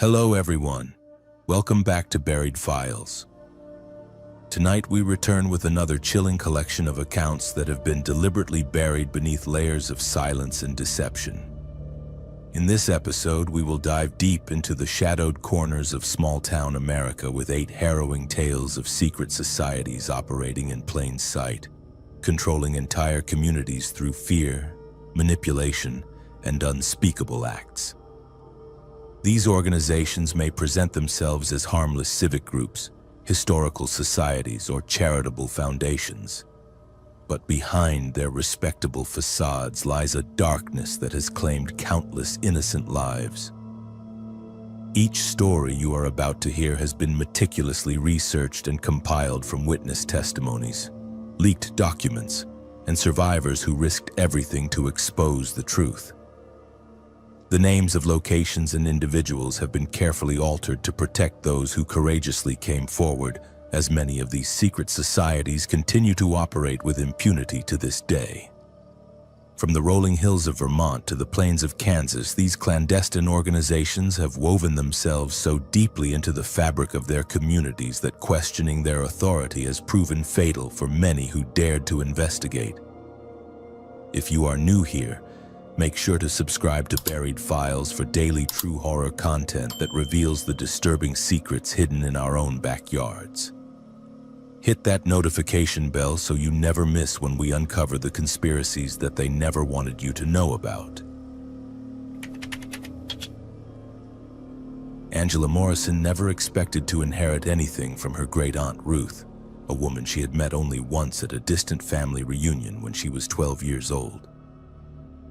Hello everyone, welcome back to Buried Files. Tonight we return with another chilling collection of accounts that have been deliberately buried beneath layers of silence and deception. In this episode, we will dive deep into the shadowed corners of small-town America with 8 harrowing tales of secret societies operating in plain sight, controlling entire communities through fear, manipulation, and unspeakable acts. These organizations may present themselves as harmless civic groups, historical societies, or charitable foundations. But behind their respectable facades lies a darkness that has claimed countless innocent lives. Each story you are about to hear has been meticulously researched and compiled from witness testimonies, leaked documents, and survivors who risked everything to expose the truth. The names of locations and individuals have been carefully altered to protect those who courageously came forward, as many of these secret societies continue to operate with impunity to this day. From the rolling hills of Vermont to the plains of Kansas, these clandestine organizations have woven themselves so deeply into the fabric of their communities that questioning their authority has proven fatal for many who dared to investigate. If you are new here, make sure to subscribe to Buried Files for daily true horror content that reveals the disturbing secrets hidden in our own backyards. Hit that notification bell so you never miss when we uncover the conspiracies that they never wanted you to know about. Angela Morrison never expected to inherit anything from her great-aunt Ruth, a woman she had met only once at a distant family reunion when she was 12 years old.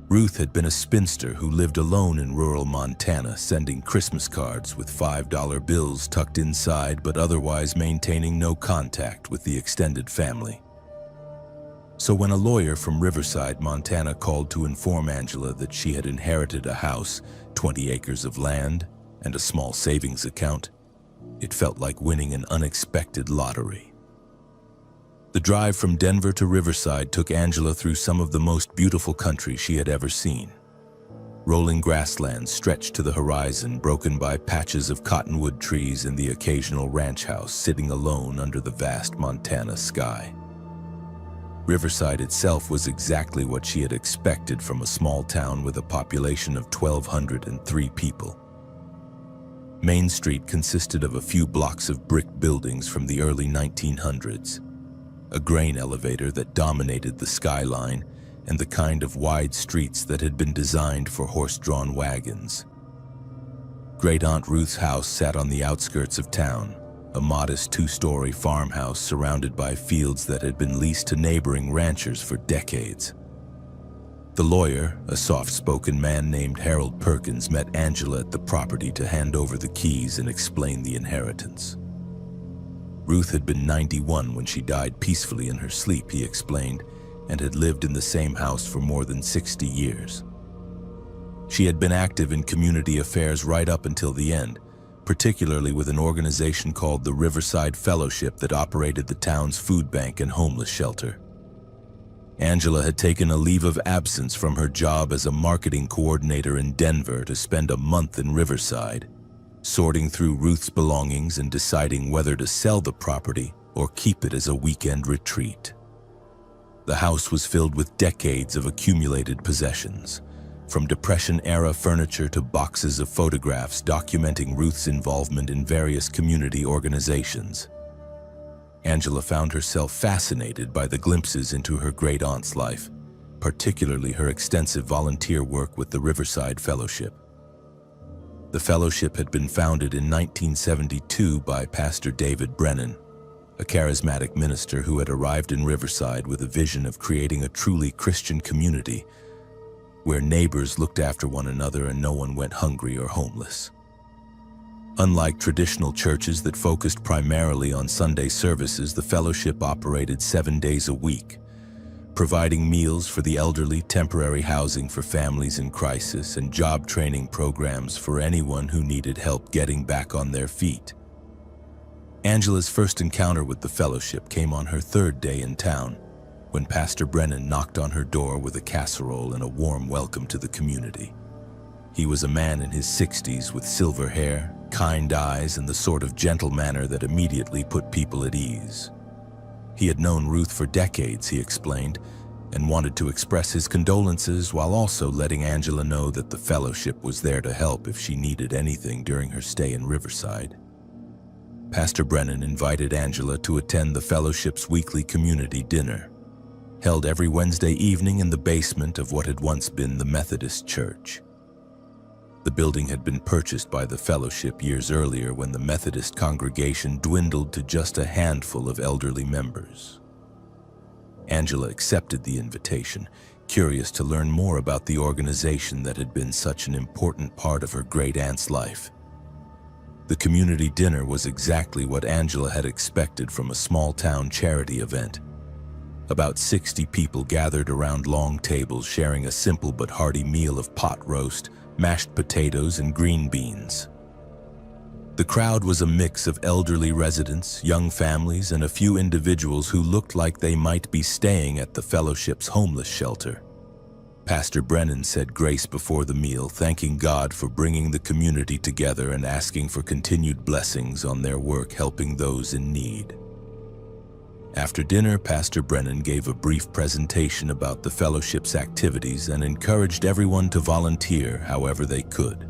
Ruth had been a spinster who lived alone in rural Montana, sending Christmas cards with $5 bills tucked inside but otherwise maintaining no contact with the extended family. So when a lawyer from Riverside, Montana called to inform Angela that she had inherited a house, 20 acres of land, and a small savings account, it felt like winning an unexpected lottery. The drive from Denver to Riverside took Angela through some of the most beautiful country she had ever seen. Rolling grasslands stretched to the horizon, broken by patches of cottonwood trees and the occasional ranch house sitting alone under the vast Montana sky. Riverside itself was exactly what she had expected from a small town with a population of 1,203 people. Main Street consisted of a few blocks of brick buildings from the early 1900s. A grain elevator that dominated the skyline, and the kind of wide streets that had been designed for horse-drawn wagons. Great-aunt Ruth's house sat on the outskirts of town, a modest 2-story farmhouse surrounded by fields that had been leased to neighboring ranchers for decades. The lawyer, a soft-spoken man named Harold Perkins, met Angela at the property to hand over the keys and explain the inheritance. Ruth had been 91 when she died peacefully in her sleep, he explained, and had lived in the same house for more than 60 years. She had been active in community affairs right up until the end, particularly with an organization called the Riverside Fellowship that operated the town's food bank and homeless shelter. Angela had taken a leave of absence from her job as a marketing coordinator in Denver to spend a month in Riverside, sorting through Ruth's belongings and deciding whether to sell the property or keep it as a weekend retreat. The house was filled with decades of accumulated possessions, from Depression-era furniture to boxes of photographs documenting Ruth's involvement in various community organizations. Angela found herself fascinated by the glimpses into her great-aunt's life, particularly her extensive volunteer work with the Riverside Fellowship. The fellowship had been founded in 1972 by Pastor David Brennan, a charismatic minister who had arrived in Riverside with a vision of creating a truly Christian community where neighbors looked after one another and no one went hungry or homeless. Unlike traditional churches that focused primarily on Sunday services, the fellowship operated 7 days a week, providing meals for the elderly, temporary housing for families in crisis, and job training programs for anyone who needed help getting back on their feet. Angela's first encounter with the fellowship came on her 3rd day in town, when Pastor Brennan knocked on her door with a casserole and a warm welcome to the community. He was a man in his 60s with silver hair, kind eyes, and the sort of gentle manner that immediately put people at ease. He had known Ruth for decades, he explained, and wanted to express his condolences while also letting Angela know that the fellowship was there to help if she needed anything during her stay in Riverside. Pastor Brennan invited Angela to attend the fellowship's weekly community dinner, held every Wednesday evening in the basement of what had once been the Methodist Church. The building had been purchased by the fellowship years earlier when the Methodist congregation dwindled to just a handful of elderly members. Angela accepted the invitation, curious to learn more about the organization that had been such an important part of her great-aunt's life. The community dinner was exactly what Angela had expected from a small-town charity event. About 60 people gathered around long tables sharing a simple but hearty meal of pot roast, mashed potatoes, and green beans. The crowd was a mix of elderly residents, young families, and a few individuals who looked like they might be staying at the fellowship's homeless shelter. Pastor Brennan said grace before the meal, thanking God for bringing the community together and asking for continued blessings on their work helping those in need. After dinner, Pastor Brennan gave a brief presentation about the fellowship's activities and encouraged everyone to volunteer however they could.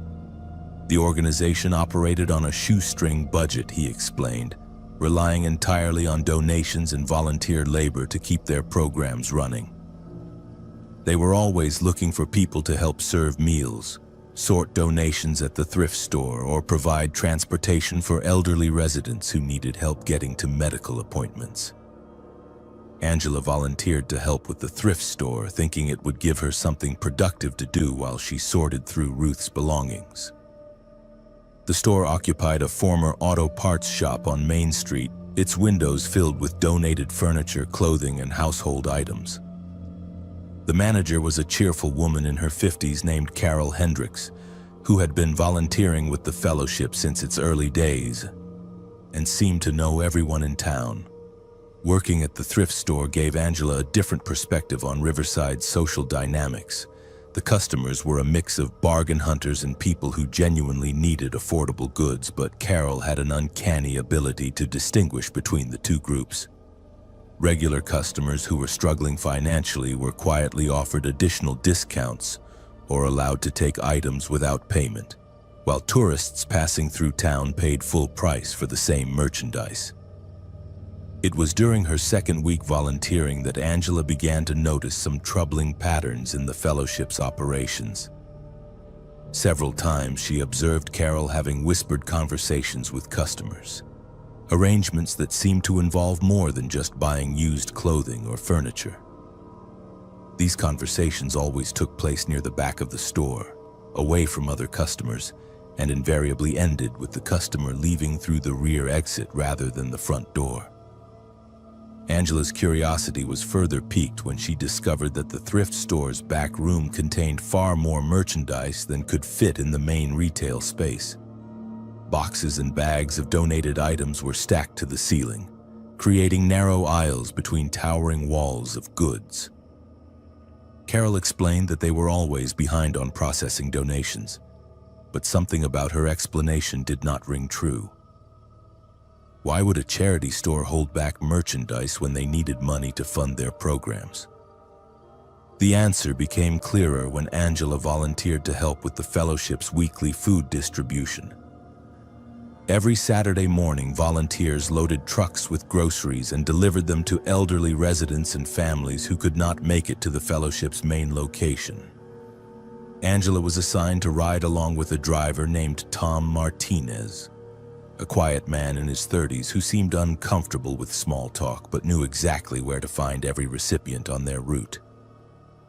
The organization operated on a shoestring budget, he explained, relying entirely on donations and volunteer labor to keep their programs running. They were always looking for people to help serve meals, sort donations at the thrift store, or provide transportation for elderly residents who needed help getting to medical appointments. Angela volunteered to help with the thrift store, thinking it would give her something productive to do while she sorted through Ruth's belongings. The store occupied a former auto parts shop on Main Street, its windows filled with donated furniture, clothing, and household items. The manager was a cheerful woman in her 50s named Carol Hendricks, who had been volunteering with the fellowship since its early days and seemed to know everyone in town. Working at the thrift store gave Angela a different perspective on Riverside's social dynamics. The customers were a mix of bargain hunters and people who genuinely needed affordable goods, but Carol had an uncanny ability to distinguish between the two groups. Regular customers who were struggling financially were quietly offered additional discounts or allowed to take items without payment, while tourists passing through town paid full price for the same merchandise. It was during her second week volunteering that Angela began to notice some troubling patterns in the fellowship's operations. Several times she observed Carol having whispered conversations with customers, arrangements that seemed to involve more than just buying used clothing or furniture. These conversations always took place near the back of the store, away from other customers, and invariably ended with the customer leaving through the rear exit rather than the front door. Angela's curiosity was further piqued when she discovered that the thrift store's back room contained far more merchandise than could fit in the main retail space. Boxes and bags of donated items were stacked to the ceiling, creating narrow aisles between towering walls of goods. Carol explained that they were always behind on processing donations, but something about her explanation did not ring true. Why would a charity store hold back merchandise when they needed money to fund their programs? The answer became clearer when Angela volunteered to help with the fellowship's weekly food distribution. Every Saturday morning, volunteers loaded trucks with groceries and delivered them to elderly residents and families who could not make it to the fellowship's main location. Angela was assigned to ride along with a driver named Tom Martinez, a quiet man in his 30s who seemed uncomfortable with small talk but knew exactly where to find every recipient on their route.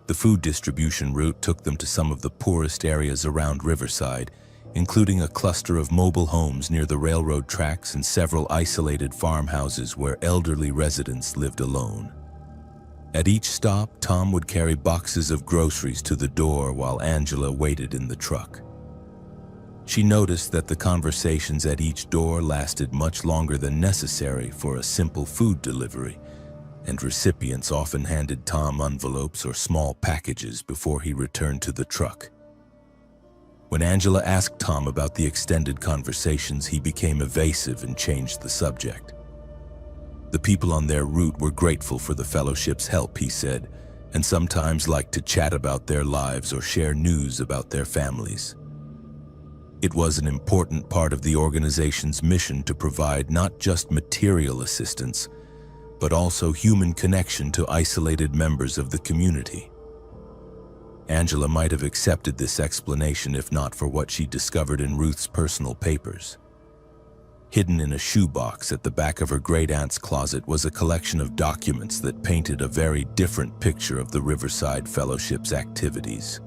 The food distribution route took them to some of the poorest areas around Riverside, including a cluster of mobile homes near the railroad tracks and several isolated farmhouses where elderly residents lived alone. At each stop, Tom would carry boxes of groceries to the door while Angela waited in the truck. She noticed that the conversations at each door lasted much longer than necessary for a simple food delivery, and recipients often handed Tom envelopes or small packages before he returned to the truck. When Angela asked Tom about the extended conversations, he became evasive and changed the subject. The people on their route were grateful for the fellowship's help, he said, and sometimes liked to chat about their lives or share news about their families. It was an important part of the organization's mission to provide not just material assistance, but also human connection to isolated members of the community. Angela might have accepted this explanation if not for what she discovered in Ruth's personal papers. Hidden in a shoebox at the back of her great-aunt's closet was a collection of documents that painted a very different picture of the Riverside Fellowship's activities.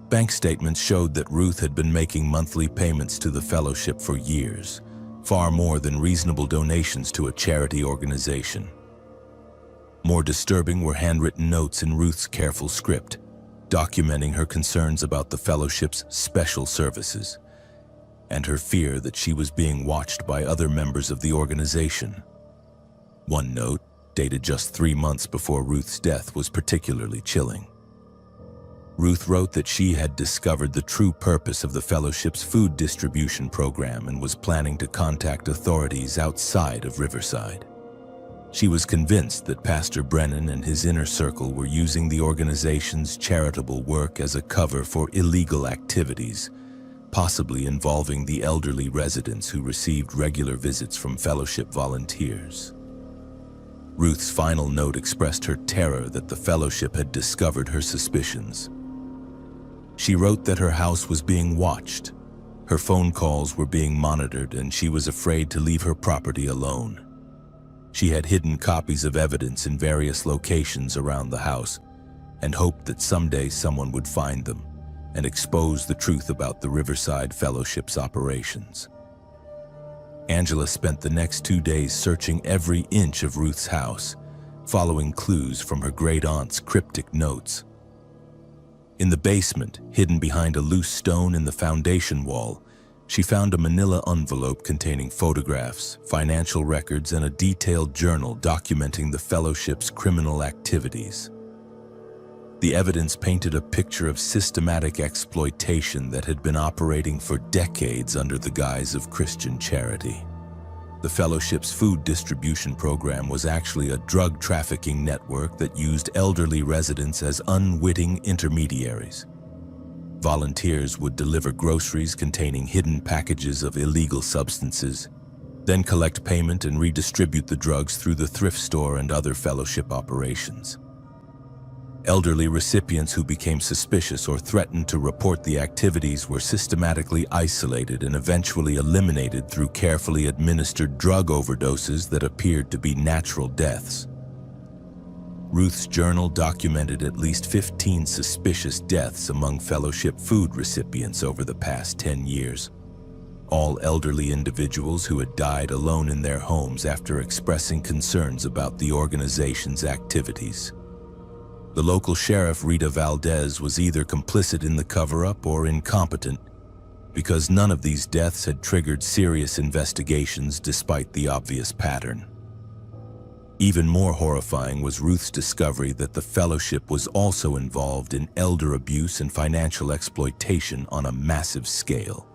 Bank statements showed that Ruth had been making monthly payments to the fellowship for years, far more than reasonable donations to a charity organization. More disturbing were handwritten notes in Ruth's careful script, documenting her concerns about the fellowship's special services and her fear that she was being watched by other members of the organization. One note, dated just 3 months before Ruth's death, was particularly chilling. Ruth wrote that she had discovered the true purpose of the fellowship's food distribution program and was planning to contact authorities outside of Riverside. She was convinced that Pastor Brennan and his inner circle were using the organization's charitable work as a cover for illegal activities, possibly involving the elderly residents who received regular visits from fellowship volunteers. Ruth's final note expressed her terror that the fellowship had discovered her suspicions. She wrote that her house was being watched, her phone calls were being monitored, and she was afraid to leave her property alone. She had hidden copies of evidence in various locations around the house and hoped that someday someone would find them and expose the truth about the Riverside Fellowship's operations. Angela spent the next 2 days searching every inch of Ruth's house, following clues from her great-aunt's cryptic notes. In the basement, hidden behind a loose stone in the foundation wall, she found a manila envelope containing photographs, financial records, and a detailed journal documenting the fellowship's criminal activities. The evidence painted a picture of systematic exploitation that had been operating for decades under the guise of Christian charity. The fellowship's food distribution program was actually a drug trafficking network that used elderly residents as unwitting intermediaries. Volunteers would deliver groceries containing hidden packages of illegal substances, then collect payment and redistribute the drugs through the thrift store and other fellowship operations. Elderly recipients who became suspicious or threatened to report the activities were systematically isolated and eventually eliminated through carefully administered drug overdoses that appeared to be natural deaths. Ruth's journal documented at least 15 suspicious deaths among fellowship food recipients over the past 10 years, all elderly individuals who had died alone in their homes after expressing concerns about the organization's activities. The local sheriff, Rita Valdez, was either complicit in the cover-up or incompetent, because none of these deaths had triggered serious investigations despite the obvious pattern. Even more horrifying was Ruth's discovery that the fellowship was also involved in elder abuse and financial exploitation on a massive scale.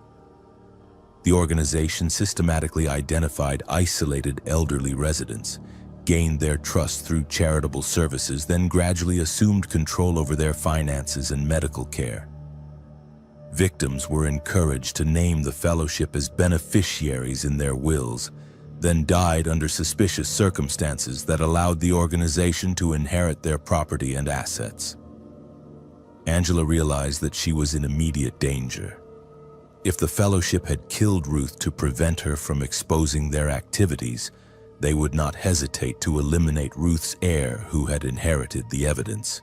The organization systematically identified isolated elderly residents, gained their trust through charitable services, then gradually assumed control over their finances and medical care. Victims were encouraged to name the fellowship as beneficiaries in their wills, then died under suspicious circumstances that allowed the organization to inherit their property and assets. Angela realized that she was in immediate danger. If the fellowship had killed Ruth to prevent her from exposing their activities, they would not hesitate to eliminate Ruth's heir who had inherited the evidence.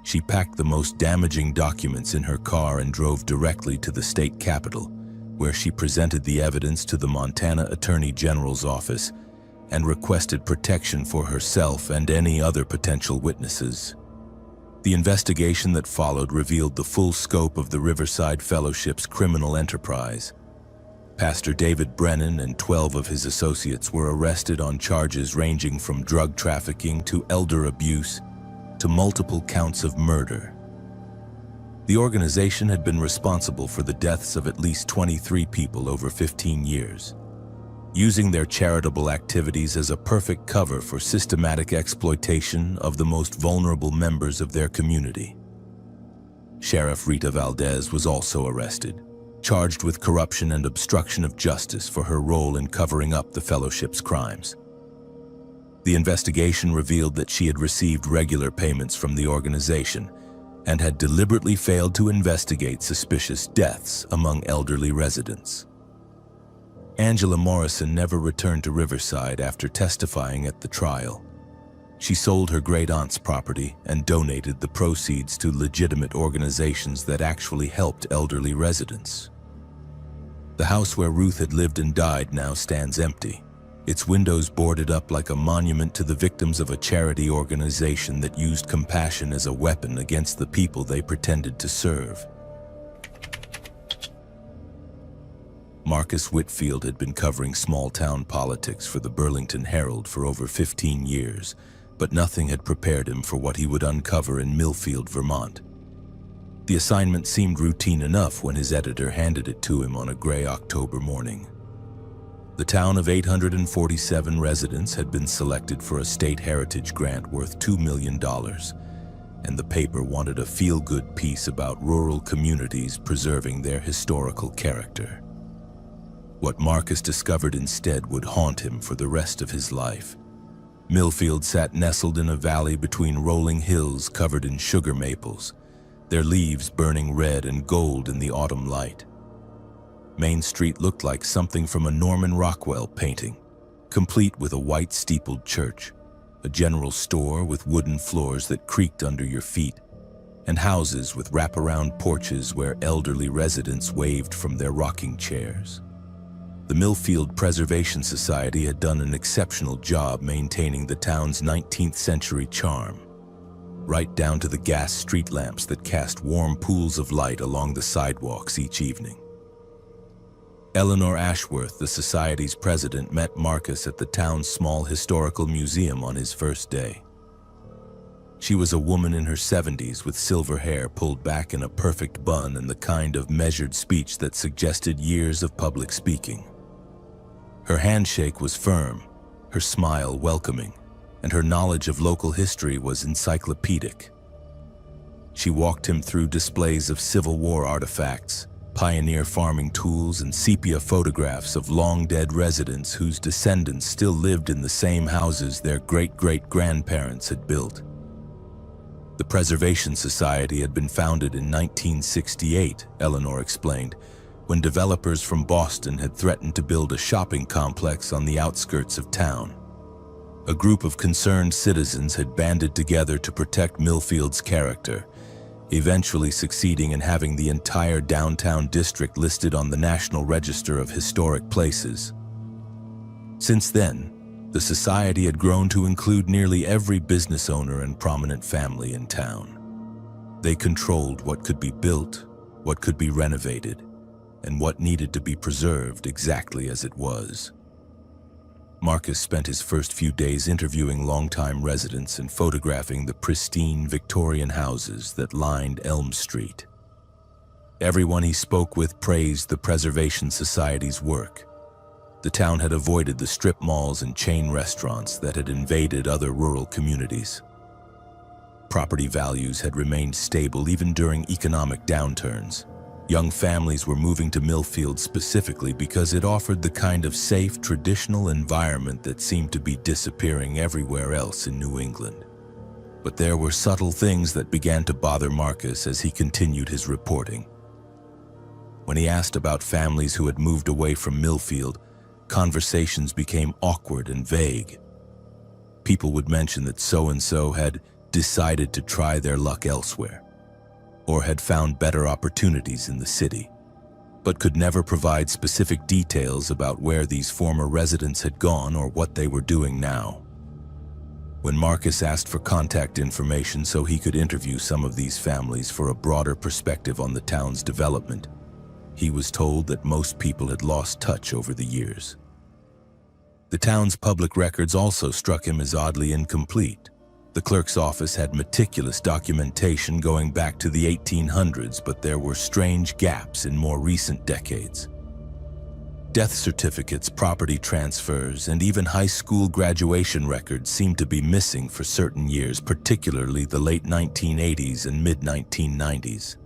She packed the most damaging documents in her car and drove directly to the state capitol, where she presented the evidence to the Montana Attorney General's office and requested protection for herself and any other potential witnesses. The investigation that followed revealed the full scope of the Riverside Fellowship's criminal enterprise. Pastor David Brennan and 12 of his associates were arrested on charges ranging from drug trafficking to elder abuse to multiple counts of murder. The organization had been responsible for the deaths of at least 23 people over 15 years, using their charitable activities as a perfect cover for systematic exploitation of the most vulnerable members of their community. Sheriff Rita Valdez was also arrested, charged with corruption and obstruction of justice for her role in covering up the fellowship's crimes. The investigation revealed that she had received regular payments from the organization and had deliberately failed to investigate suspicious deaths among elderly residents. Angela Morrison never returned to Riverside after testifying at the trial. She sold her great-aunt's property and donated the proceeds to legitimate organizations that actually helped elderly residents. The house where Ruth had lived and died now stands empty, its windows boarded up like a monument to the victims of a charity organization that used compassion as a weapon against the people they pretended to serve. Marcus Whitfield had been covering small-town politics for the Burlington Herald for over 15 years, but nothing had prepared him for what he would uncover in Millfield, Vermont. The assignment seemed routine enough when his editor handed it to him on a gray October morning. The town of 847 residents had been selected for a state heritage grant worth $2 million, and the paper wanted a feel-good piece about rural communities preserving their historical character. What Marcus discovered instead would haunt him for the rest of his life. Millfield sat nestled in a valley between rolling hills covered in sugar maples, their leaves burning red and gold in the autumn light. Main Street looked like something from a Norman Rockwell painting, complete with a white steepled church, a general store with wooden floors that creaked under your feet, and houses with wraparound porches where elderly residents waved from their rocking chairs. The Millfield Preservation Society had done an exceptional job maintaining the town's 19th century charm, right down to the gas street lamps that cast warm pools of light along the sidewalks each evening. Eleanor Ashworth, the Society's president, met Marcus at the town's small historical museum on his first day. She was a woman in her 70s with silver hair pulled back in a perfect bun and the kind of measured speech that suggested years of public speaking. Her handshake was firm, her smile welcoming, and her knowledge of local history was encyclopedic. She walked him through displays of Civil War artifacts, pioneer farming tools, and sepia photographs of long-dead residents whose descendants still lived in the same houses their great-great-grandparents had built. The Preservation Society had been founded in 1968, Eleanor explained, when developers from Boston had threatened to build a shopping complex on the outskirts of town. A group of concerned citizens had banded together to protect Millfield's character, eventually succeeding in having the entire downtown district listed on the National Register of Historic Places. Since then, the society had grown to include nearly every business owner and prominent family in town. They controlled what could be built, what could be renovated, and what needed to be preserved exactly as it was. Marcus spent his first few days interviewing longtime residents and photographing the pristine Victorian houses that lined Elm Street. Everyone he spoke with praised the Preservation Society's work. The town had avoided the strip malls and chain restaurants that had invaded other rural communities. Property values had remained stable even during economic downturns. Young families were moving to Millfield specifically because it offered the kind of safe, traditional environment that seemed to be disappearing everywhere else in New England. But there were subtle things that began to bother Marcus as he continued his reporting. When he asked about families who had moved away from Millfield, conversations became awkward and vague. People would mention that so-and-so had decided to try their luck elsewhere, or had found better opportunities in the city, but could never provide specific details about where these former residents had gone or what they were doing now. When Marcus asked for contact information so he could interview some of these families for a broader perspective on the town's development, he was told that most people had lost touch over the years. The town's public records also struck him as oddly incomplete. The clerk's office had meticulous documentation going back to the 1800s, but there were strange gaps in more recent decades. Death certificates, property transfers, and even high school graduation records seemed to be missing for certain years, particularly the late 1980s and mid-1990s.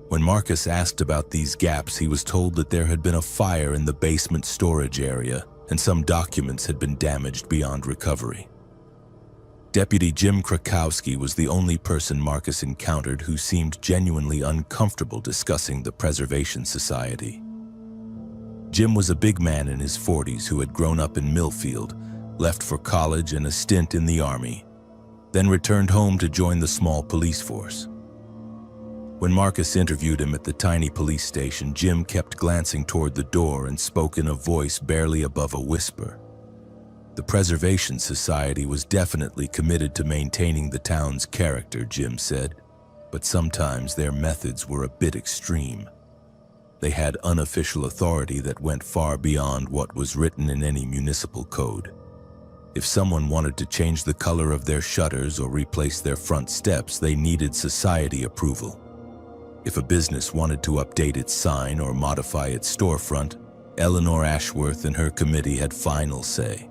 When Marcus asked about these gaps, he was told that there had been a fire in the basement storage area and some documents had been damaged beyond recovery. Deputy Jim Krakowski was the only person Marcus encountered who seemed genuinely uncomfortable discussing the Preservation Society. Jim was a big man in his 40s who had grown up in Millfield, left for college and a stint in the Army, then returned home to join the small police force. When Marcus interviewed him at the tiny police station, Jim kept glancing toward the door and spoke in a voice barely above a whisper. The Preservation Society was definitely committed to maintaining the town's character, Jim said, but sometimes their methods were a bit extreme. They had unofficial authority that went far beyond what was written in any municipal code. If someone wanted to change the color of their shutters or replace their front steps, they needed society approval. If a business wanted to update its sign or modify its storefront, Eleanor Ashworth and her committee had final say.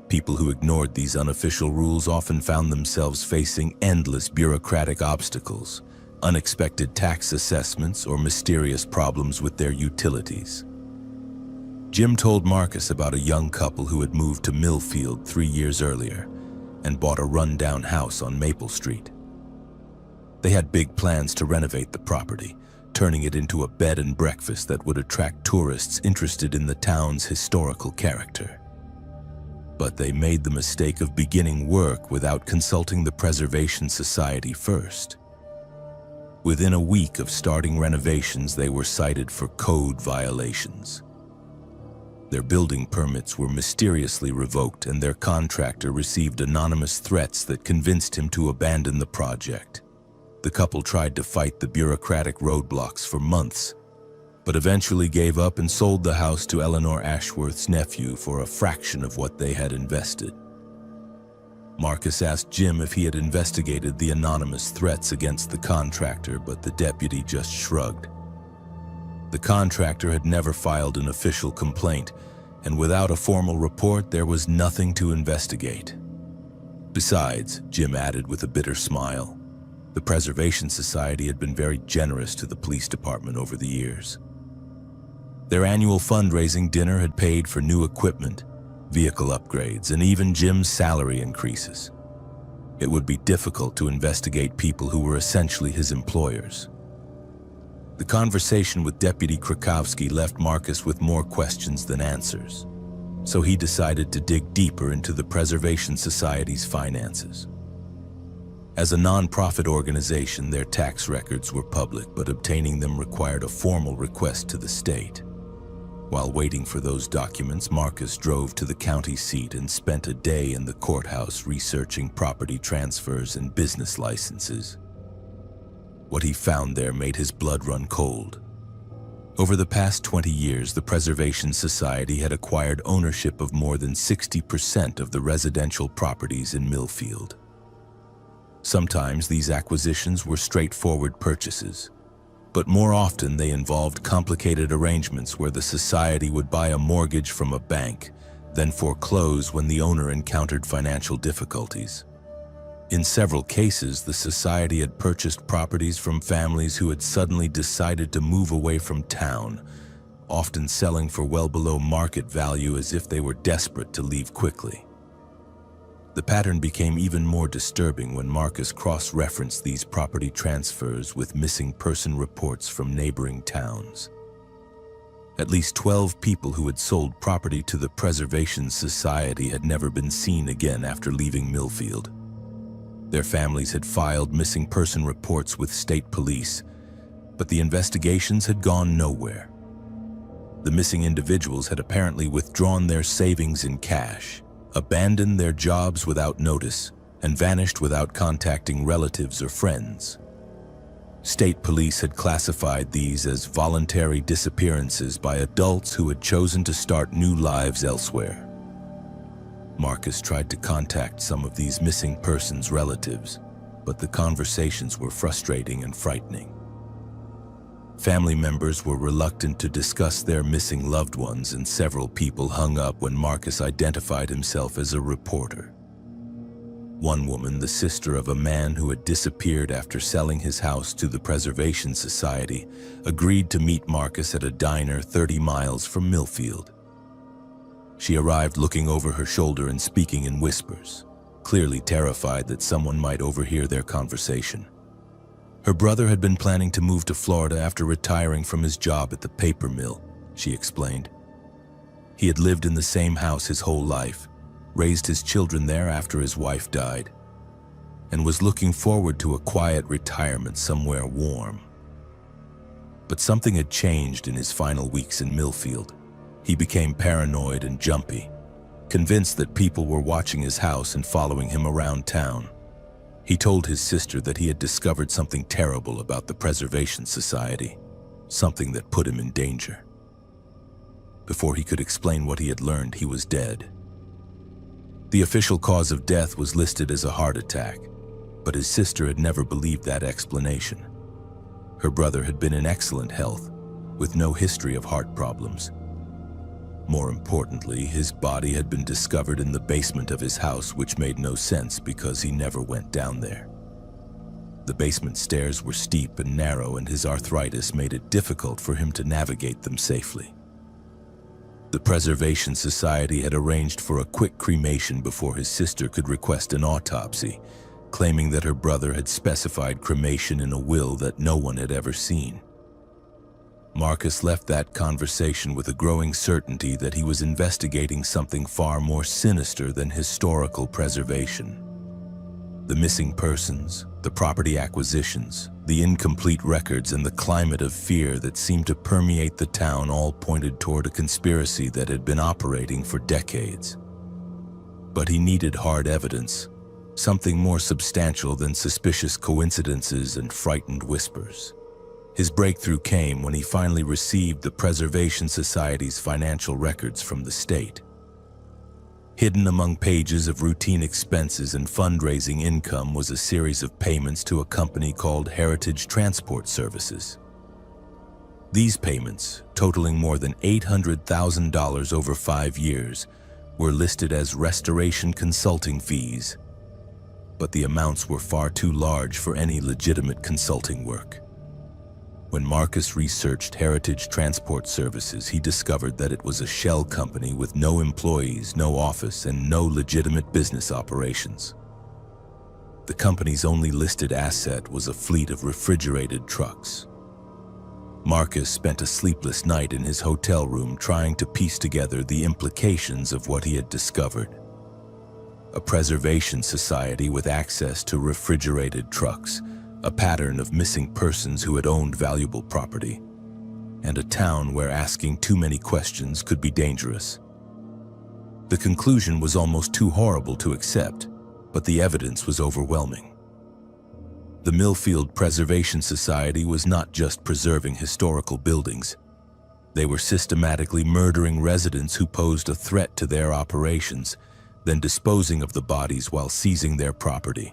People who ignored these unofficial rules often found themselves facing endless bureaucratic obstacles, unexpected tax assessments, or mysterious problems with their utilities. Jim told Marcus about a young couple who had moved to Millfield 3 years earlier and bought a run-down house on Maple Street. They had big plans to renovate the property, turning it into a bed and breakfast that would attract tourists interested in the town's historical character. But they made the mistake of beginning work without consulting the Preservation Society first. Within a week of starting renovations, they were cited for code violations. Their building permits were mysteriously revoked, and their contractor received anonymous threats that convinced him to abandon the project. The couple tried to fight the bureaucratic roadblocks for months, but eventually gave up and sold the house to Eleanor Ashworth's nephew for a fraction of what they had invested. Marcus asked Jim if he had investigated the anonymous threats against the contractor, but the deputy just shrugged. The contractor had never filed an official complaint, and without a formal report, there was nothing to investigate. Besides, Jim added with a bitter smile, the Preservation Society had been very generous to the police department over the years. Their annual fundraising dinner had paid for new equipment, vehicle upgrades, and even Jim's salary increases. It would be difficult to investigate people who were essentially his employers. The conversation with Deputy Krakowski left Marcus with more questions than answers, so he decided to dig deeper into the Preservation Society's finances. As a non-profit organization, their tax records were public, but obtaining them required a formal request to the state. While waiting for those documents, Marcus drove to the county seat and spent a day in the courthouse researching property transfers and business licenses. What he found there made his blood run cold. Over the past 20 years, the Preservation Society had acquired ownership of more than 60% of the residential properties in Millfield. Sometimes these acquisitions were straightforward purchases, but more often they involved complicated arrangements where the society would buy a mortgage from a bank, then foreclose when the owner encountered financial difficulties. In several cases, the society had purchased properties from families who had suddenly decided to move away from town, often selling for well below market value as if they were desperate to leave quickly. The pattern became even more disturbing when Marcus cross-referenced these property transfers with missing person reports from neighboring towns. At least 12 people who had sold property to the Preservation Society had never been seen again after leaving Millfield. Their families had filed missing person reports with state police, but the investigations had gone nowhere. The missing individuals had apparently withdrawn their savings in cash, abandoned their jobs without notice, and vanished without contacting relatives or friends. State police had classified these as voluntary disappearances by adults who had chosen to start new lives elsewhere. Marcus tried to contact some of these missing persons' relatives, but the conversations were frustrating and frightening. Family members were reluctant to discuss their missing loved ones, and several people hung up when Marcus identified himself as a reporter. One woman, the sister of a man who had disappeared after selling his house to the Preservation Society, agreed to meet Marcus at a diner 30 miles from Millfield. She arrived looking over her shoulder and speaking in whispers, clearly terrified that someone might overhear their conversation. Her brother had been planning to move to Florida after retiring from his job at the paper mill, she explained. He had lived in the same house his whole life, raised his children there after his wife died, and was looking forward to a quiet retirement somewhere warm. But something had changed in his final weeks in Millfield. He became paranoid and jumpy, convinced that people were watching his house and following him around town. He told his sister that he had discovered something terrible about the Preservation Society, something that put him in danger. Before he could explain what he had learned, he was dead. The official cause of death was listed as a heart attack, but his sister had never believed that explanation. Her brother had been in excellent health, with no history of heart problems. More importantly, his body had been discovered in the basement of his house, which made no sense because he never went down there. The basement stairs were steep and narrow, and his arthritis made it difficult for him to navigate them safely. The Preservation Society had arranged for a quick cremation before his sister could request an autopsy, claiming that her brother had specified cremation in a will that no one had ever seen. Marcus left that conversation with a growing certainty that he was investigating something far more sinister than historical preservation. The missing persons, the property acquisitions, the incomplete records, and the climate of fear that seemed to permeate the town all pointed toward a conspiracy that had been operating for decades. But he needed hard evidence, something more substantial than suspicious coincidences and frightened whispers. His breakthrough came when he finally received the Preservation Society's financial records from the state. Hidden among pages of routine expenses and fundraising income was a series of payments to a company called Heritage Transport Services. These payments, totaling more than $800,000 over 5 years, were listed as restoration consulting fees, but the amounts were far too large for any legitimate consulting work. When Marcus researched Heritage Transport Services, he discovered that it was a shell company with no employees, no office, and no legitimate business operations. The company's only listed asset was a fleet of refrigerated trucks. Marcus spent a sleepless night in his hotel room trying to piece together the implications of what he had discovered. A preservation society with access to refrigerated trucks, a pattern of missing persons who had owned valuable property, and a town where asking too many questions could be dangerous. The conclusion was almost too horrible to accept, but the evidence was overwhelming. The Millfield Preservation Society was not just preserving historical buildings. They were systematically murdering residents who posed a threat to their operations, then disposing of the bodies while seizing their property.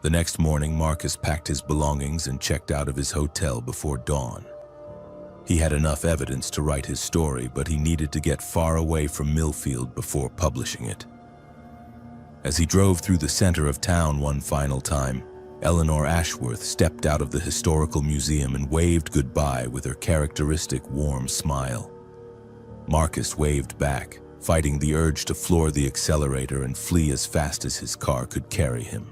The next morning, Marcus packed his belongings and checked out of his hotel before dawn. He had enough evidence to write his story, but he needed to get far away from Millfield before publishing it. As he drove through the center of town one final time, Eleanor Ashworth stepped out of the historical museum and waved goodbye with her characteristic warm smile. Marcus waved back, fighting the urge to floor the accelerator and flee as fast as his car could carry him.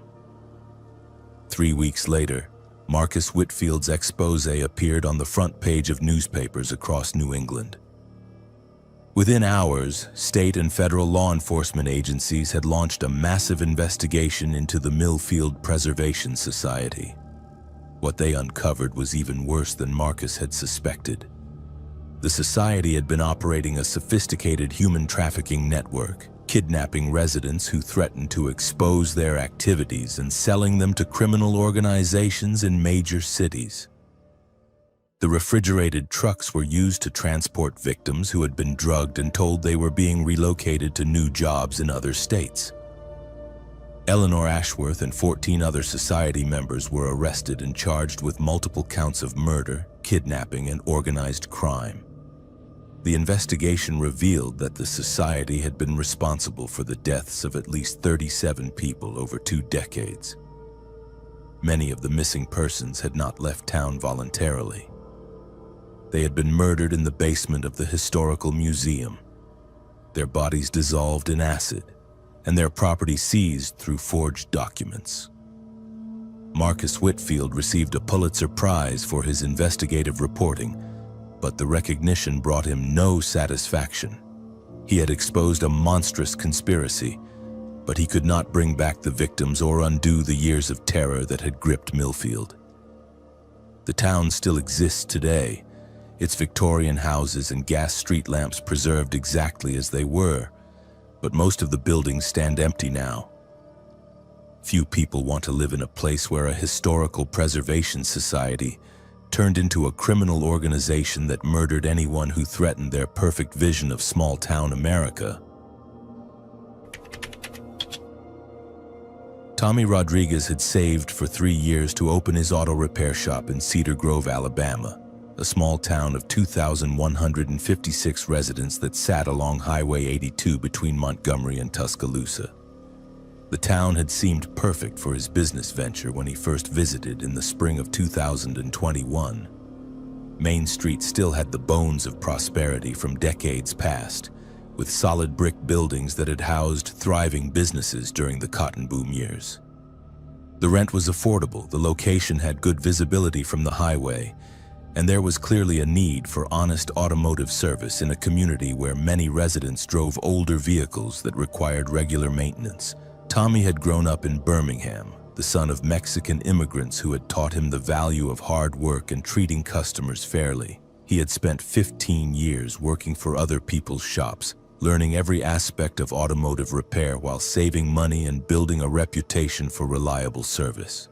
3 weeks later, Marcus Whitfield's expose appeared on the front page of newspapers across New England. Within hours, state and federal law enforcement agencies had launched a massive investigation into the Millfield Preservation Society. What they uncovered was even worse than Marcus had suspected. The society had been operating a sophisticated human trafficking network, kidnapping residents who threatened to expose their activities and selling them to criminal organizations in major cities. The refrigerated trucks were used to transport victims who had been drugged and told they were being relocated to new jobs in other states. Eleanor Ashworth and 14 other society members were arrested and charged with multiple counts of murder, kidnapping, and organized crime. The investigation revealed that the society had been responsible for the deaths of at least 37 people over 2 decades. Many of the missing persons had not left town voluntarily. They had been murdered in the basement of the historical museum, their bodies dissolved in acid, and their property seized through forged documents. Marcus Whitfield received a Pulitzer Prize for his investigative reporting, but the recognition brought him no satisfaction. He had exposed a monstrous conspiracy, but he could not bring back the victims or undo the years of terror that had gripped Millfield. The town still exists today, its Victorian houses and gas street lamps preserved exactly as they were, but most of the buildings stand empty now. Few people want to live in a place where a historical preservation society turned into a criminal organization that murdered anyone who threatened their perfect vision of small-town America. Tommy Rodriguez had saved for 3 years to open his auto repair shop in Cedar Grove, Alabama, a small town of 2,156 residents that sat along Highway 82 between Montgomery and Tuscaloosa. The town had seemed perfect for his business venture when he first visited in the spring of 2021. Main Street still had the bones of prosperity from decades past, with solid brick buildings that had housed thriving businesses during the cotton boom years. The rent was affordable, the location had good visibility from the highway, and there was clearly a need for honest automotive service in a community where many residents drove older vehicles that required regular maintenance. Tommy had grown up in Birmingham, the son of Mexican immigrants who had taught him the value of hard work and treating customers fairly. He had spent 15 years working for other people's shops, learning every aspect of automotive repair while saving money and building a reputation for reliable service.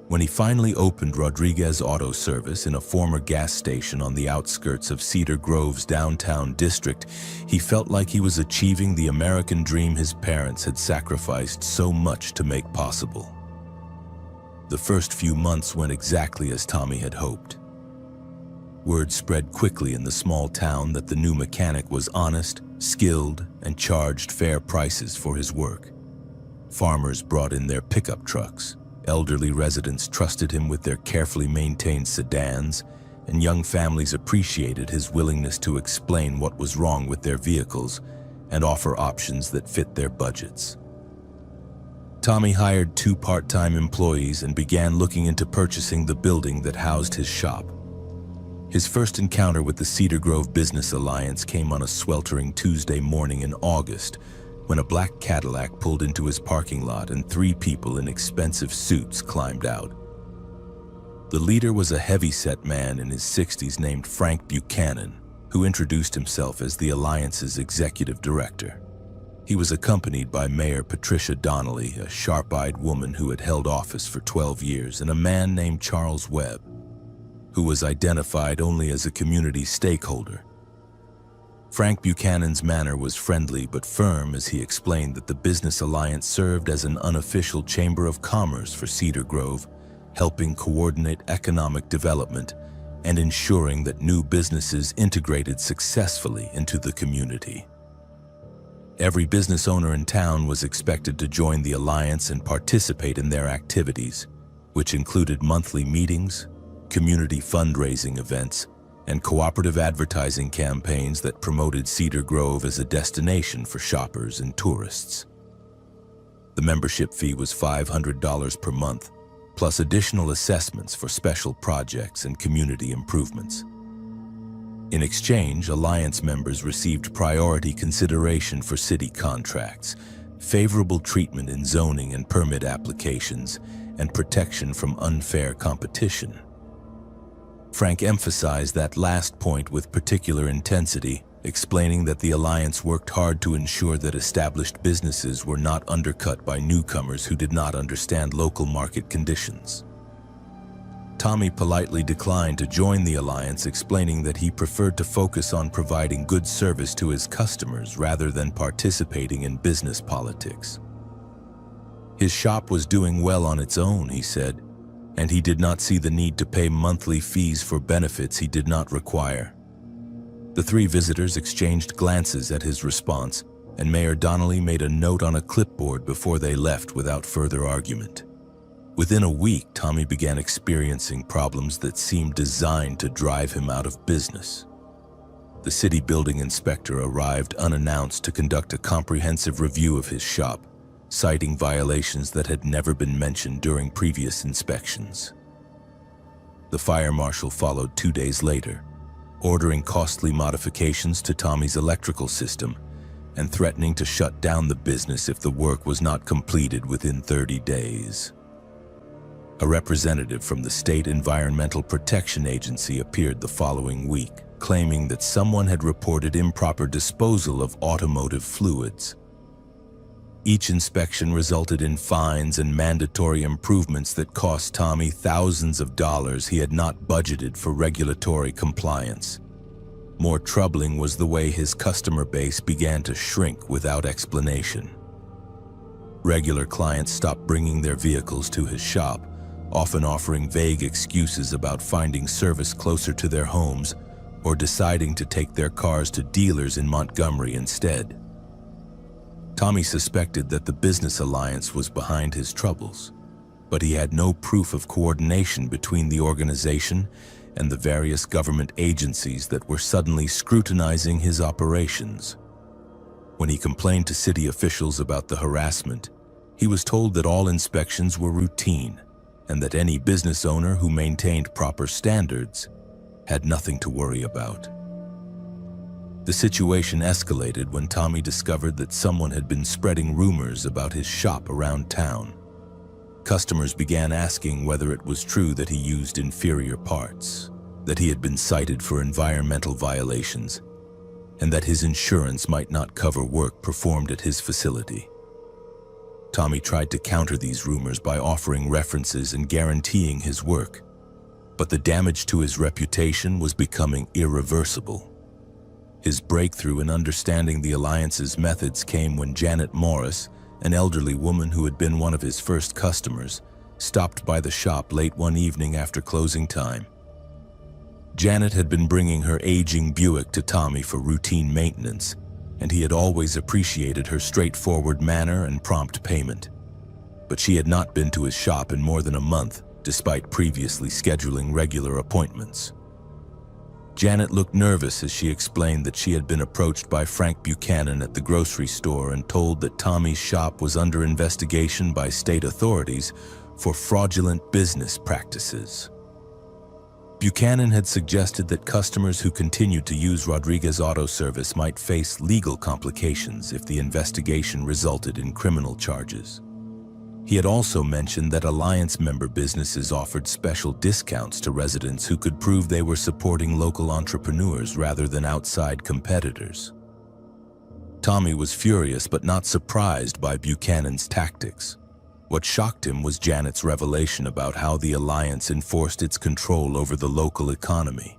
When he finally opened Rodriguez Auto Service in a former gas station on the outskirts of Cedar Grove's downtown district, he felt like he was achieving the American dream his parents had sacrificed so much to make possible. The first few months went exactly as Tommy had hoped. Word spread quickly in the small town that the new mechanic was honest, skilled, and charged fair prices for his work. Farmers brought in their pickup trucks. Elderly residents trusted him with their carefully maintained sedans, and young families appreciated his willingness to explain what was wrong with their vehicles and offer options that fit their budgets. Tommy hired 2 part-time employees and began looking into purchasing the building that housed his shop. His first encounter with the Cedar Grove Business Alliance came on a sweltering Tuesday morning in August, when a black Cadillac pulled into his parking lot and 3 people in expensive suits climbed out. The leader was a heavy-set man in his 60s named Frank Buchanan, who introduced himself as the Alliance's executive director. He was accompanied by Mayor Patricia Donnelly, a sharp-eyed woman who had held office for 12 years, and a man named Charles Webb, who was identified only as a community stakeholder. Frank Buchanan's manner was friendly but firm as he explained that the Business Alliance served as an unofficial chamber of commerce for Cedar Grove, helping coordinate economic development and ensuring that new businesses integrated successfully into the community. Every business owner in town was expected to join the Alliance and participate in their activities, which included monthly meetings, community fundraising events, and cooperative advertising campaigns that promoted Cedar Grove as a destination for shoppers and tourists. The membership fee was $500 per month, plus additional assessments for special projects and community improvements. In exchange, Alliance members received priority consideration for city contracts, favorable treatment in zoning and permit applications, and protection from unfair competition. Frank emphasized that last point with particular intensity, explaining that the Alliance worked hard to ensure that established businesses were not undercut by newcomers who did not understand local market conditions. Tommy politely declined to join the alliance, explaining that he preferred to focus on providing good service to his customers rather than participating in business politics. His shop was doing well on its own, he said, and he did not see the need to pay monthly fees for benefits he did not require. The three visitors exchanged glances at his response, and Mayor Donnelly made a note on a clipboard before they left without further argument. Within a week, Tommy began experiencing problems that seemed designed to drive him out of business. The city building inspector arrived unannounced to conduct a comprehensive review of his shop, citing violations that had never been mentioned during previous inspections. The fire marshal followed 2 days later, ordering costly modifications to Tommy's electrical system and threatening to shut down the business if the work was not completed within 30 days. A representative from the State Environmental Protection Agency appeared the following week, claiming that someone had reported improper disposal of automotive fluids. Each inspection resulted in fines and mandatory improvements that cost Tommy thousands of dollars he had not budgeted for regulatory compliance. More troubling was the way his customer base began to shrink without explanation. Regular clients stopped bringing their vehicles to his shop, often offering vague excuses about finding service closer to their homes or deciding to take their cars to dealers in Montgomery instead. Tommy suspected that the business alliance was behind his troubles, but he had no proof of coordination between the organization and the various government agencies that were suddenly scrutinizing his operations. When he complained to city officials about the harassment, he was told that all inspections were routine and that any business owner who maintained proper standards had nothing to worry about. The situation escalated when Tommy discovered that someone had been spreading rumors about his shop around town. Customers began asking whether it was true that he used inferior parts, that he had been cited for environmental violations, and that his insurance might not cover work performed at his facility. Tommy tried to counter these rumors by offering references and guaranteeing his work, but the damage to his reputation was becoming irreversible. His breakthrough in understanding the alliance's methods came when Janet Morris, an elderly woman who had been one of his first customers, stopped by the shop late one evening after closing time. Janet had been bringing her aging Buick to Tommy for routine maintenance, and he had always appreciated her straightforward manner and prompt payment. But she had not been to his shop in more than a month, despite previously scheduling regular appointments. Janet looked nervous as she explained that she had been approached by Frank Buchanan at the grocery store and told that Tommy's shop was under investigation by state authorities for fraudulent business practices. Buchanan had suggested that customers who continued to use Rodriguez Auto Service might face legal complications if the investigation resulted in criminal charges. He had also mentioned that Alliance member businesses offered special discounts to residents who could prove they were supporting local entrepreneurs rather than outside competitors. Tommy was furious but not surprised by Buchanan's tactics. What shocked him was Janet's revelation about how the Alliance enforced its control over the local economy.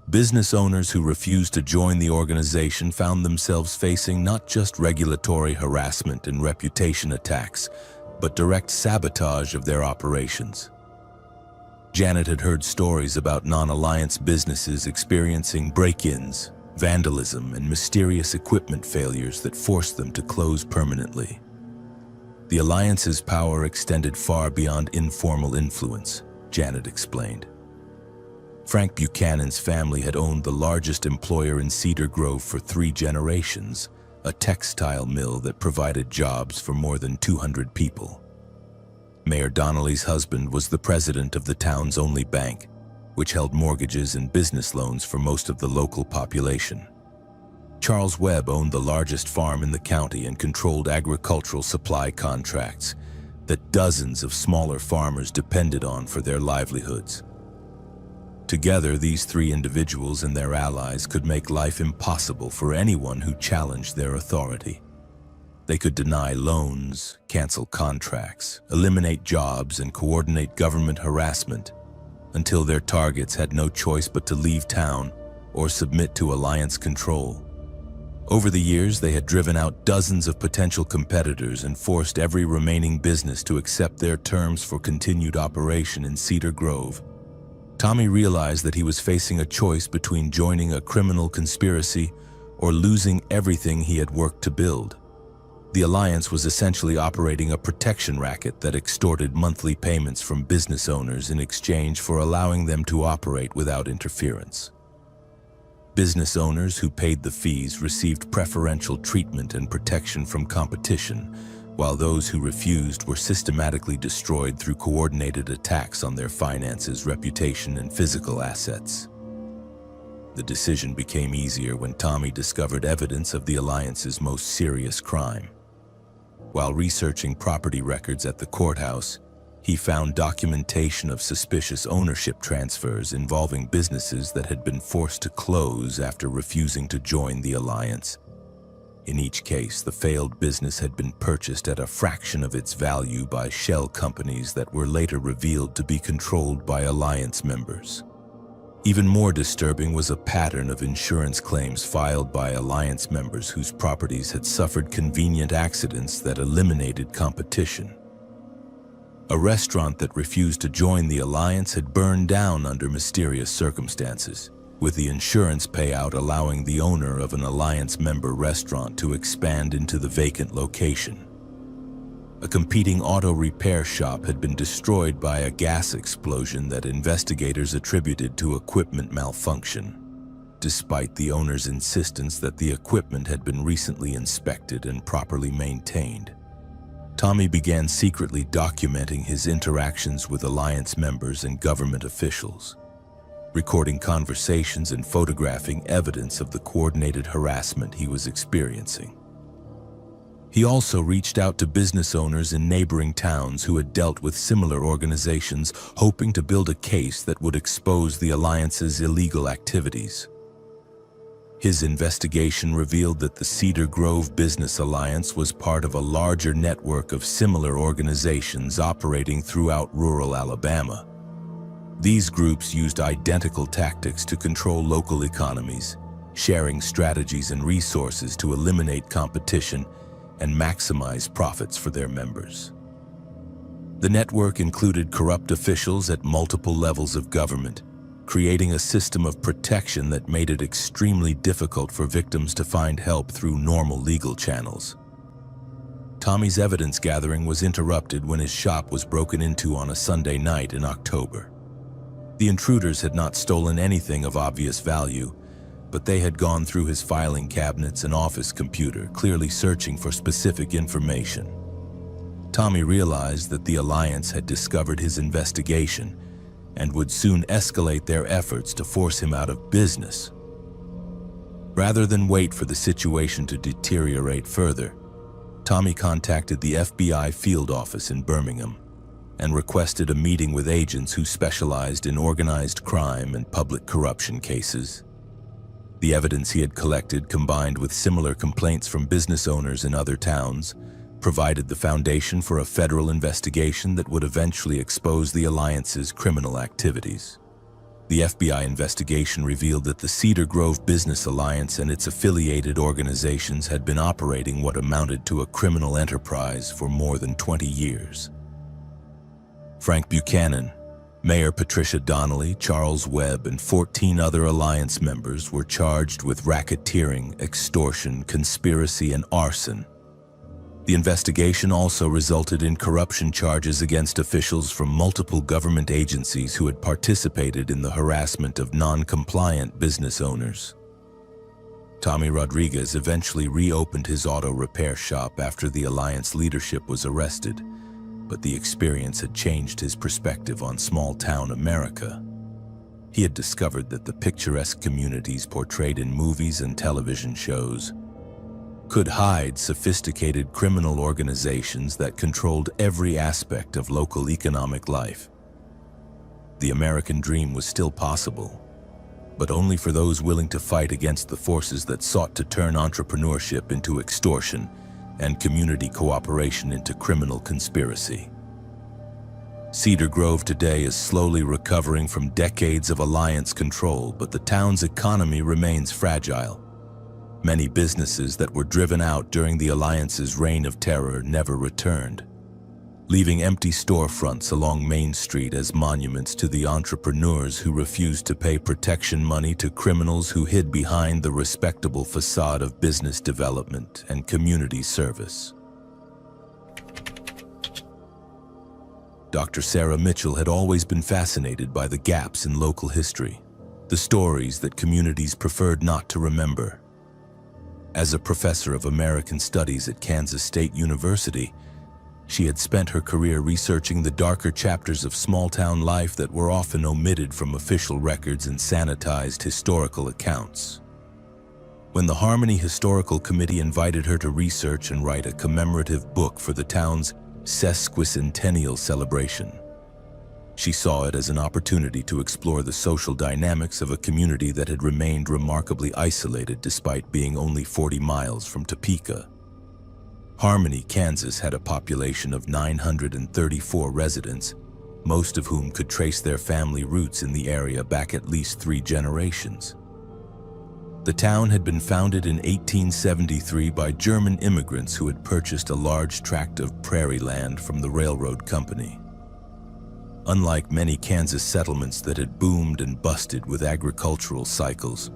Business owners who refused to join the organization found themselves facing not just regulatory harassment and reputation attacks, but direct sabotage of their operations. Janet had heard stories about non-alliance businesses experiencing break-ins, vandalism, and mysterious equipment failures that forced them to close permanently. The Alliance's power extended far beyond informal influence, Janet explained. Frank Buchanan's family had owned the largest employer in Cedar Grove for 3 generations, a textile mill that provided jobs for more than 200 people. Mayor Donnelly's husband was the president of the town's only bank, which held mortgages and business loans for most of the local population. Charles Webb owned the largest farm in the county and controlled agricultural supply contracts that dozens of smaller farmers depended on for their livelihoods. Together, these 3 individuals and their allies could make life impossible for anyone who challenged their authority. They could deny loans, cancel contracts, eliminate jobs, and coordinate government harassment until their targets had no choice but to leave town or submit to alliance control. Over the years, they had driven out dozens of potential competitors and forced every remaining business to accept their terms for continued operation in Cedar Grove. Tommy realized that he was facing a choice between joining a criminal conspiracy or losing everything he had worked to build. The alliance was essentially operating a protection racket that extorted monthly payments from business owners in exchange for allowing them to operate without interference. Business owners who paid the fees received preferential treatment and protection from competition, while those who refused were systematically destroyed through coordinated attacks on their finances, reputation, and physical assets. The decision became easier when Tommy discovered evidence of the alliance's most serious crime. While researching property records at the courthouse, he found documentation of suspicious ownership transfers involving businesses that had been forced to close after refusing to join the alliance. In each case, the failed business had been purchased at a fraction of its value by shell companies that were later revealed to be controlled by alliance members. Even more disturbing was a pattern of insurance claims filed by alliance members whose properties had suffered convenient accidents that eliminated competition. A restaurant that refused to join the alliance had burned down under mysterious circumstances, with the insurance payout allowing the owner of an alliance member restaurant to expand into the vacant location. A competing auto repair shop had been destroyed by a gas explosion that investigators attributed to equipment malfunction, despite the owner's insistence that the equipment had been recently inspected and properly maintained. Tommy began secretly documenting his interactions with alliance members and government officials, recording conversations and photographing evidence of the coordinated harassment he was experiencing. He also reached out to business owners in neighboring towns who had dealt with similar organizations, hoping to build a case that would expose the alliance's illegal activities. His investigation revealed that the Cedar Grove Business Alliance was part of a larger network of similar organizations operating throughout rural Alabama. These groups used identical tactics to control local economies, sharing strategies and resources to eliminate competition and maximize profits for their members. The network included corrupt officials at multiple levels of government, creating a system of protection that made it extremely difficult for victims to find help through normal legal channels. Tommy's evidence gathering was interrupted when his shop was broken into on a Sunday night in October. The intruders had not stolen anything of obvious value, but they had gone through his filing cabinets and office computer, clearly searching for specific information. Tommy realized that the alliance had discovered his investigation and would soon escalate their efforts to force him out of business. Rather than wait for the situation to deteriorate further, Tommy contacted the FBI field office in Birmingham and requested a meeting with agents who specialized in organized crime and public corruption cases. The evidence he had collected, combined with similar complaints from business owners in other towns, provided the foundation for a federal investigation that would eventually expose the alliance's criminal activities. The FBI investigation revealed that the Cedar Grove Business Alliance and its affiliated organizations had been operating what amounted to a criminal enterprise for more than 20 years. Frank Buchanan, Mayor Patricia Donnelly, Charles Webb, and 14 other alliance members were charged with racketeering, extortion, conspiracy, and arson. The investigation also resulted in corruption charges against officials from multiple government agencies who had participated in the harassment of non-compliant business owners. Tommy Rodriguez eventually reopened his auto repair shop after the alliance leadership was arrested, but the experience had changed his perspective on small-town America. He had discovered that the picturesque communities portrayed in movies and television shows could hide sophisticated criminal organizations that controlled every aspect of local economic life. The American dream was still possible, but only for those willing to fight against the forces that sought to turn entrepreneurship into extortion and community cooperation into criminal conspiracy. Cedar Grove today is slowly recovering from decades of alliance control, but the town's economy remains fragile. Many businesses that were driven out during the alliance's reign of terror never returned, leaving empty storefronts along Main Street as monuments to the entrepreneurs who refused to pay protection money to criminals who hid behind the respectable facade of business development and community service. Dr. Sarah Mitchell had always been fascinated by the gaps in local history, the stories that communities preferred not to remember. As a professor of American Studies at Kansas State University, she had spent her career researching the darker chapters of small-town life that were often omitted from official records and sanitized historical accounts. When the Harmony Historical Committee invited her to research and write a commemorative book for the town's sesquicentennial celebration, she saw it as an opportunity to explore the social dynamics of a community that had remained remarkably isolated despite being only 40 miles from Topeka. Harmony, Kansas had a population of 934 residents, most of whom could trace their family roots in the area back at least 3 generations. The town had been founded in 1873 by German immigrants who had purchased a large tract of prairie land from the railroad company. Unlike many Kansas settlements that had boomed and busted with agricultural cycles,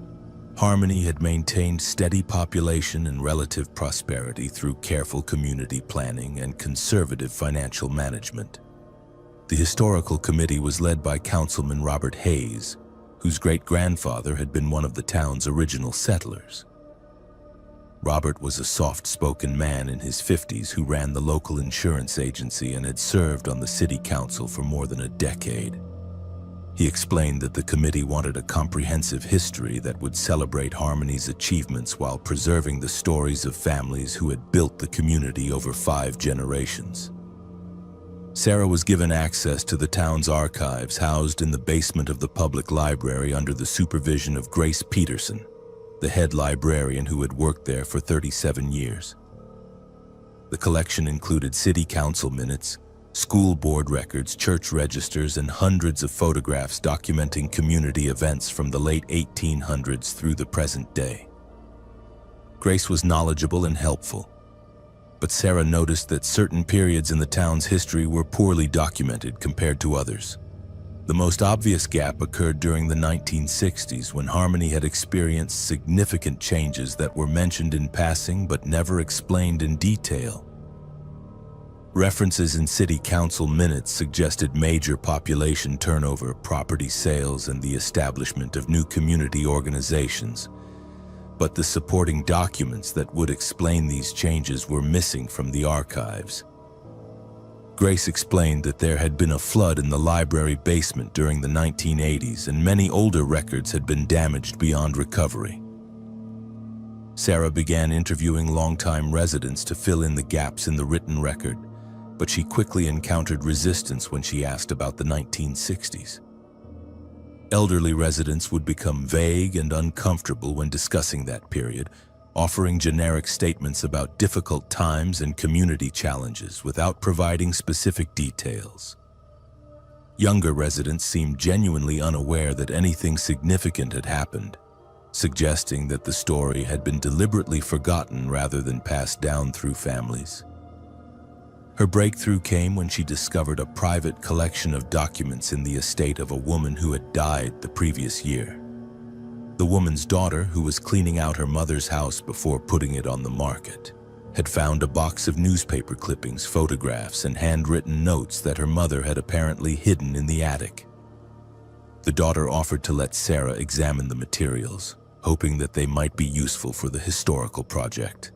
Harmony had maintained steady population and relative prosperity through careful community planning and conservative financial management. The historical committee was led by Councilman Robert Hayes, whose great-grandfather had been one of the town's original settlers. Robert was a soft-spoken man in his 50s who ran the local insurance agency and had served on the city council for more than a decade. He explained that the committee wanted a comprehensive history that would celebrate Harmony's achievements while preserving the stories of families who had built the community over 5 generations. Sarah was given access to the town's archives housed in the basement of the public library under the supervision of Grace Peterson, the head librarian who had worked there for 37 years. The collection included city council minutes, school board records, church registers, and hundreds of photographs documenting community events from the late 1800s through the present day. Grace was knowledgeable and helpful, but Sarah noticed that certain periods in the town's history were poorly documented compared to others. The most obvious gap occurred during the 1960s when Harmony had experienced significant changes that were mentioned in passing but never explained in detail. References in city council minutes suggested major population turnover, property sales, and the establishment of new community organizations. But the supporting documents that would explain these changes were missing from the archives. Grace explained that there had been a flood in the library basement during the 1980s, and many older records had been damaged beyond recovery. Sarah began interviewing longtime residents to fill in the gaps in the written record, but she quickly encountered resistance when she asked about the 1960s. Elderly residents would become vague and uncomfortable when discussing that period, offering generic statements about difficult times and community challenges without providing specific details. Younger residents seemed genuinely unaware that anything significant had happened, suggesting that the story had been deliberately forgotten rather than passed down through families. Her breakthrough came when she discovered a private collection of documents in the estate of a woman who had died the previous year. The woman's daughter, who was cleaning out her mother's house before putting it on the market, had found a box of newspaper clippings, photographs, and handwritten notes that her mother had apparently hidden in the attic. The daughter offered to let Sarah examine the materials, hoping that they might be useful for the historical project.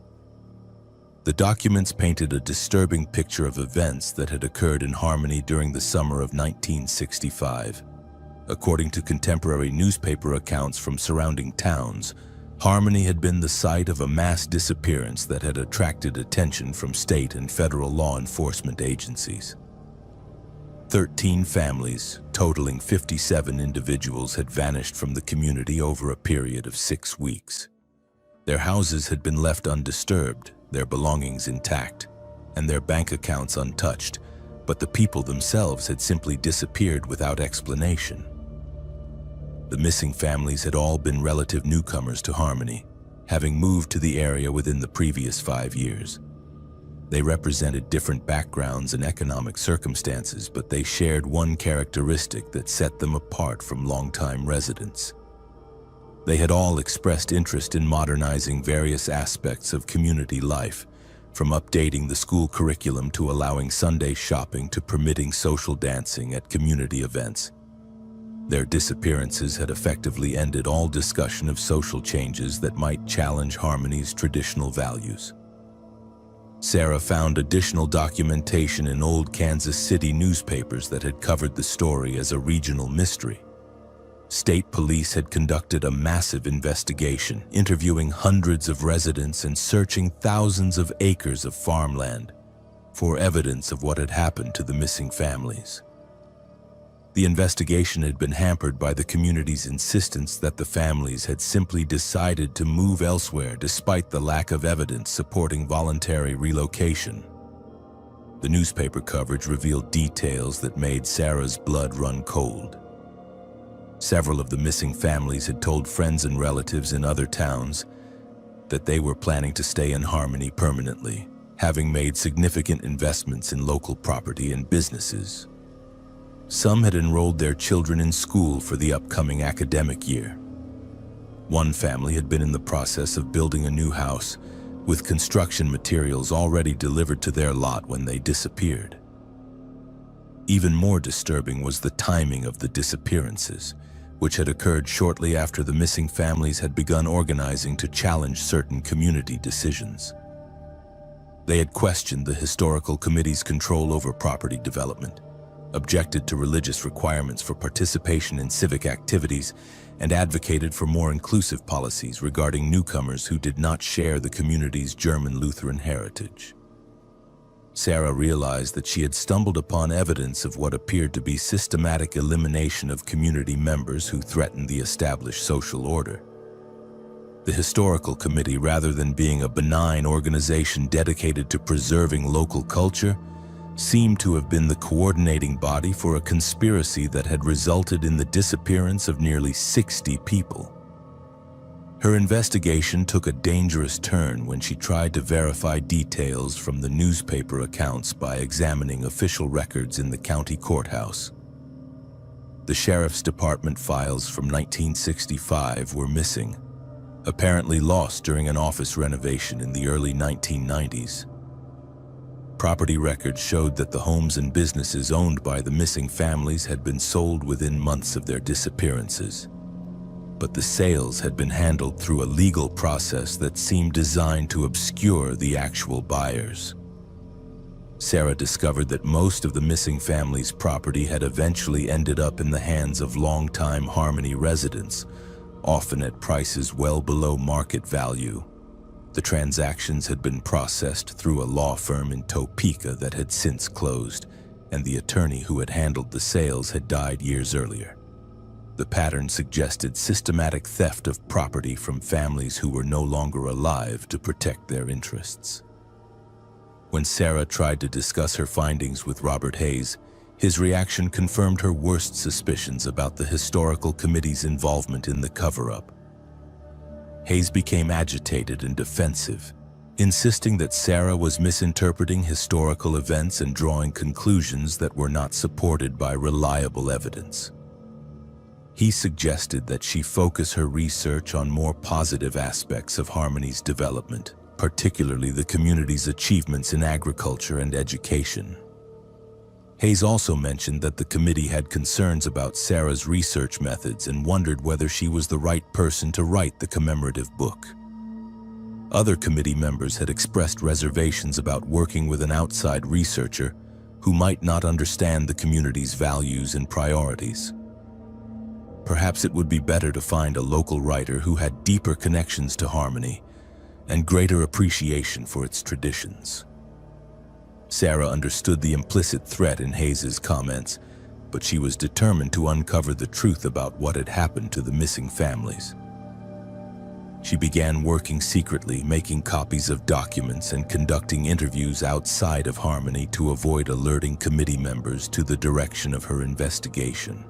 The documents painted a disturbing picture of events that had occurred in Harmony during the summer of 1965. According to contemporary newspaper accounts from surrounding towns, Harmony had been the site of a mass disappearance that had attracted attention from state and federal law enforcement agencies. 13 families, totaling 57 individuals, had vanished from the community over a period of 6 weeks. Their houses had been left undisturbed, their belongings intact, and their bank accounts untouched, but the people themselves had simply disappeared without explanation. The missing families had all been relative newcomers to Harmony, having moved to the area within the previous 5 years. They represented different backgrounds and economic circumstances, but they shared one characteristic that set them apart from longtime residents. They had all expressed interest in modernizing various aspects of community life, from updating the school curriculum to allowing Sunday shopping to permitting social dancing at community events. Their disappearances had effectively ended all discussion of social changes that might challenge Harmony's traditional values. Sarah found additional documentation in old Kansas City newspapers that had covered the story as a regional mystery. State police had conducted a massive investigation, interviewing hundreds of residents and searching thousands of acres of farmland for evidence of what had happened to the missing families. The investigation had been hampered by the community's insistence that the families had simply decided to move elsewhere despite the lack of evidence supporting voluntary relocation. The newspaper coverage revealed details that made Sarah's blood run cold. Several of the missing families had told friends and relatives in other towns that they were planning to stay in Harmony permanently, having made significant investments in local property and businesses. Some had enrolled their children in school for the upcoming academic year. One family had been in the process of building a new house, with construction materials already delivered to their lot when they disappeared. Even more disturbing was the timing of the disappearances, which had occurred shortly after the missing families had begun organizing to challenge certain community decisions. They had questioned the historical committee's control over property development, objected to religious requirements for participation in civic activities, and advocated for more inclusive policies regarding newcomers who did not share the community's German Lutheran heritage. Sarah realized that she had stumbled upon evidence of what appeared to be systematic elimination of community members who threatened the established social order. The historical committee, rather than being a benign organization dedicated to preserving local culture, seemed to have been the coordinating body for a conspiracy that had resulted in the disappearance of nearly 60 people. Her investigation took a dangerous turn when she tried to verify details from the newspaper accounts by examining official records in the county courthouse. The sheriff's department files from 1965 were missing, apparently lost during an office renovation in the early 1990s. Property records showed that the homes and businesses owned by the missing families had been sold within months of their disappearances. But the sales had been handled through a legal process that seemed designed to obscure the actual buyers. Sarah discovered that most of the missing families' property had eventually ended up in the hands of longtime Harmony residents, often at prices well below market value. The transactions had been processed through a law firm in Topeka that had since closed, and the attorney who had handled the sales had died years earlier. The pattern suggested systematic theft of property from families who were no longer alive to protect their interests. When Sarah tried to discuss her findings with Robert Hayes, his reaction confirmed her worst suspicions about the historical committee's involvement in the cover-up. Hayes became agitated and defensive, insisting that Sarah was misinterpreting historical events and drawing conclusions that were not supported by reliable evidence. He suggested that she focus her research on more positive aspects of Harmony's development, particularly the community's achievements in agriculture and education. Hayes also mentioned that the committee had concerns about Sarah's research methods and wondered whether she was the right person to write the commemorative book. Other committee members had expressed reservations about working with an outside researcher who might not understand the community's values and priorities. Perhaps it would be better to find a local writer who had deeper connections to Harmony and greater appreciation for its traditions. Sarah understood the implicit threat in Hayes's comments, but she was determined to uncover the truth about what had happened to the missing families. She began working secretly, making copies of documents and conducting interviews outside of Harmony to avoid alerting committee members to the direction of her investigation.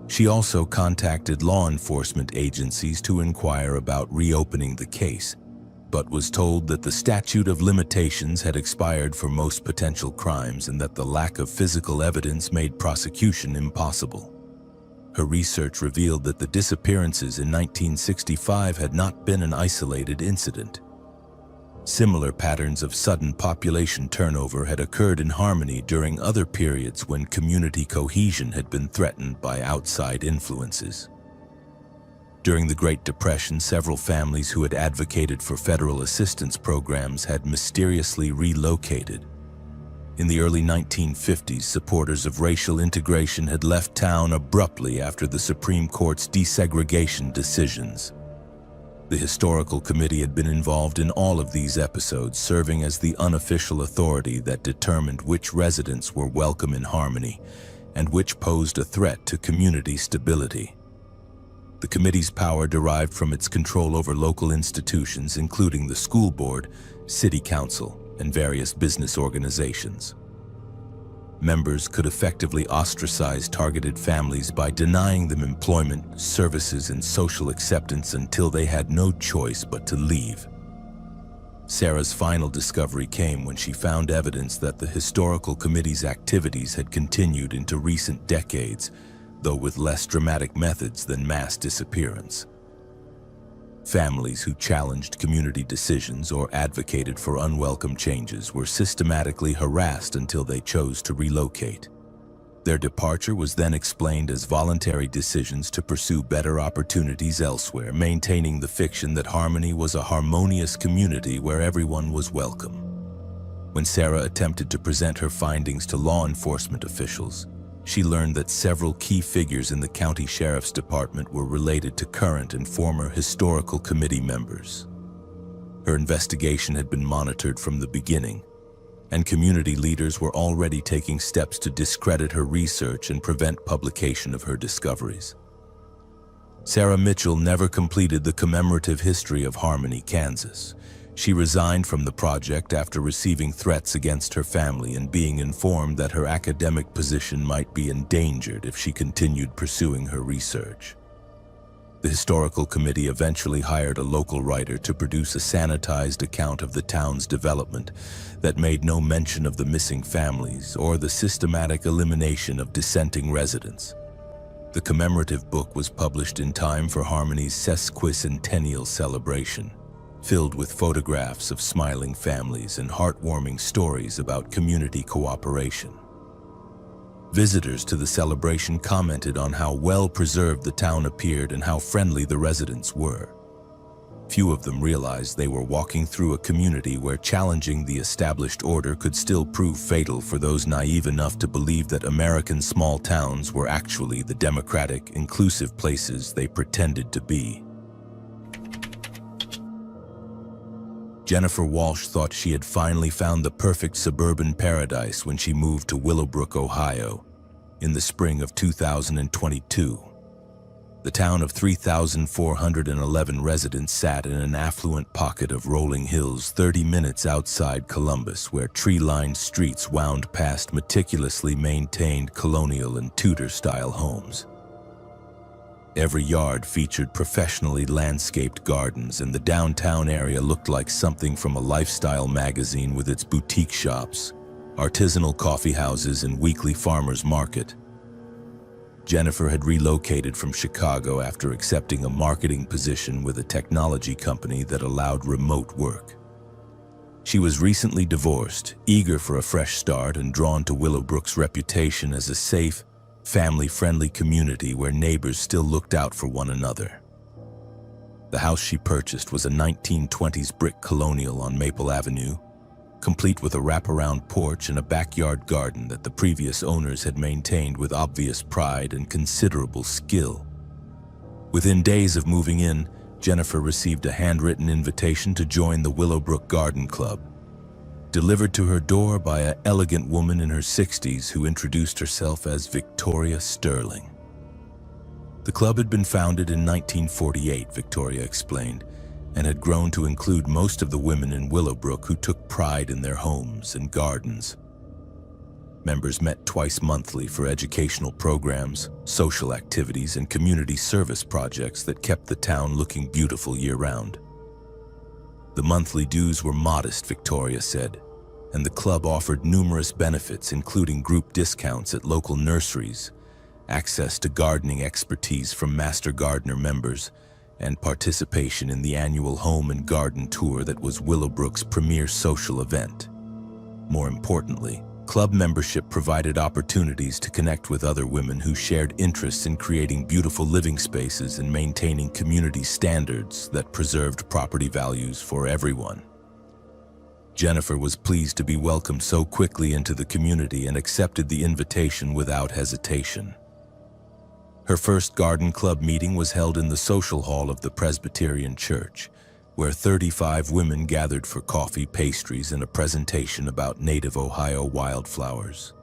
She also contacted law enforcement agencies to inquire about reopening the case, but was told that the statute of limitations had expired for most potential crimes and that the lack of physical evidence made prosecution impossible. Her research revealed that the disappearances in 1965 had not been an isolated incident. Similar patterns of sudden population turnover had occurred in Harmony during other periods when community cohesion had been threatened by outside influences. During the Great Depression, several families who had advocated for federal assistance programs had mysteriously relocated. In the early 1950s, supporters of racial integration had left town abruptly after the Supreme Court's desegregation decisions. The Historical Committee had been involved in all of these episodes, serving as the unofficial authority that determined which residents were welcome in Harmony and which posed a threat to community stability. The committee's power derived from its control over local institutions, including the school board, city council, and various business organizations. Members could effectively ostracize targeted families by denying them employment, services, and social acceptance until they had no choice but to leave. Sarah's final discovery came when she found evidence that the Historical Committee's activities had continued into recent decades, though with less dramatic methods than mass disappearance. Families who challenged community decisions or advocated for unwelcome changes were systematically harassed until they chose to relocate. Their departure was then explained as voluntary decisions to pursue better opportunities elsewhere, maintaining the fiction that Harmony was a harmonious community where everyone was welcome. When Sarah attempted to present her findings to law enforcement officials, she learned that several key figures in the county sheriff's department were related to current and former historical committee members. Her investigation had been monitored from the beginning, and community leaders were already taking steps to discredit her research and prevent publication of her discoveries. Sarah Mitchell never completed the commemorative history of Harmony, Kansas. She resigned from the project after receiving threats against her family and being informed that her academic position might be endangered if she continued pursuing her research. The Historical Committee eventually hired a local writer to produce a sanitized account of the town's development that made no mention of the missing families or the systematic elimination of dissenting residents. The commemorative book was published in time for Harmony's sesquicentennial celebration, filled with photographs of smiling families and heartwarming stories about community cooperation. Visitors to the celebration commented on how well preserved the town appeared and how friendly the residents were. Few of them realized they were walking through a community where challenging the established order could still prove fatal for those naive enough to believe that American small towns were actually the democratic, inclusive places they pretended to be. Jennifer Walsh thought she had finally found the perfect suburban paradise when she moved to Willowbrook, Ohio, in the spring of 2022. The town of 3,411 residents sat in an affluent pocket of rolling hills 30 minutes outside Columbus, where tree-lined streets wound past meticulously maintained colonial and Tudor-style homes. Every yard featured professionally landscaped gardens, and the downtown area looked like something from a lifestyle magazine with its boutique shops, artisanal coffee houses, and weekly farmers market. Jennifer had relocated from Chicago after accepting a marketing position with a technology company that allowed remote work. She was recently divorced, eager for a fresh start and drawn to Willowbrook's reputation as a safe, family-friendly community where neighbors still looked out for one another. The house she purchased was a 1920s brick colonial on Maple Avenue, complete with a wraparound porch and a backyard garden that the previous owners had maintained with obvious pride and considerable skill. Within days of moving in, Jennifer received a handwritten invitation to join the Willowbrook Garden Club, delivered to her door by an elegant woman in her 60s who introduced herself as Victoria Sterling. The club had been founded in 1948, Victoria explained, and had grown to include most of the women in Willowbrook who took pride in their homes and gardens. Members met twice monthly for educational programs, social activities, and community service projects that kept the town looking beautiful year-round. The monthly dues were modest, Victoria said, and the club offered numerous benefits, including group discounts at local nurseries, access to gardening expertise from master gardener members, and participation in the annual home and garden tour that was Willowbrook's premier social event. More importantly, club membership provided opportunities to connect with other women who shared interests in creating beautiful living spaces and maintaining community standards that preserved property values for everyone. Jennifer was pleased to be welcomed so quickly into the community and accepted the invitation without hesitation. Her first garden club meeting was held in the social hall of the Presbyterian Church, where 35 women gathered for coffee, pastries, and a presentation about native Ohio wildflowers.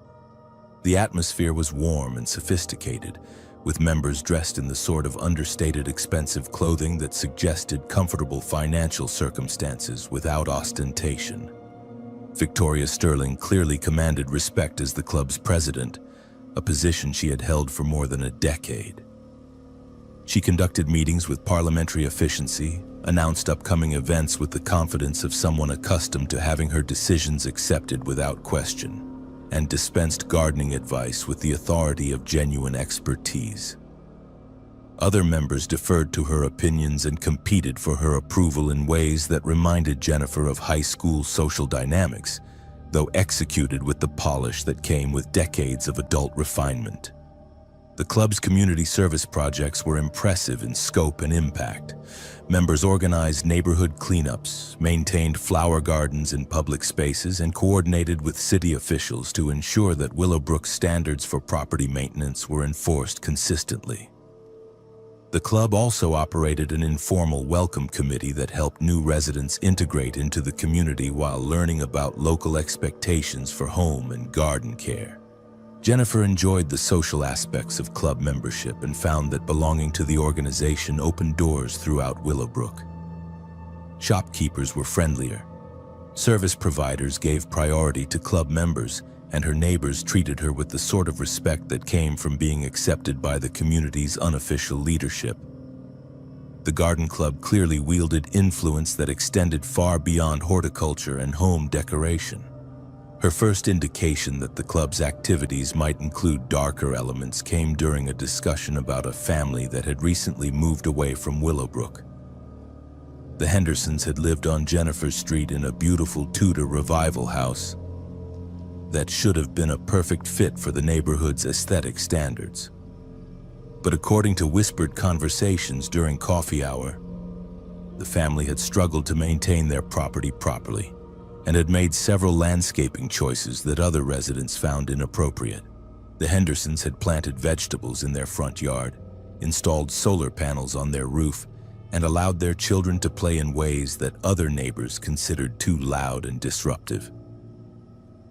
The atmosphere was warm and sophisticated, with members dressed in the sort of understated, expensive clothing that suggested comfortable financial circumstances without ostentation. Victoria Sterling clearly commanded respect as the club's president, a position she had held for more than a decade. She conducted meetings with parliamentary efficiency, announced upcoming events with the confidence of someone accustomed to having her decisions accepted without question, and dispensed gardening advice with the authority of genuine expertise. Other members deferred to her opinions and competed for her approval in ways that reminded Jennifer of high school social dynamics, though executed with the polish that came with decades of adult refinement. The club's community service projects were impressive in scope and impact. Members organized neighborhood cleanups, maintained flower gardens in public spaces, and coordinated with city officials to ensure that Willowbrook's standards for property maintenance were enforced consistently. The club also operated an informal welcome committee that helped new residents integrate into the community while learning about local expectations for home and garden care. Jennifer enjoyed the social aspects of club membership and found that belonging to the organization opened doors throughout Willowbrook. Shopkeepers were friendlier. Service providers gave priority to club members, and her neighbors treated her with the sort of respect that came from being accepted by the community's unofficial leadership. The garden club clearly wielded influence that extended far beyond horticulture and home decoration. Her first indication that the club's activities might include darker elements came during a discussion about a family that had recently moved away from Willowbrook. The Hendersons had lived on Jennifer Street in a beautiful Tudor revival house that should have been a perfect fit for the neighborhood's aesthetic standards. But according to whispered conversations during coffee hour, the family had struggled to maintain their property properly and had made several landscaping choices that other residents found inappropriate. The Hendersons had planted vegetables in their front yard, installed solar panels on their roof, and allowed their children to play in ways that other neighbors considered too loud and disruptive.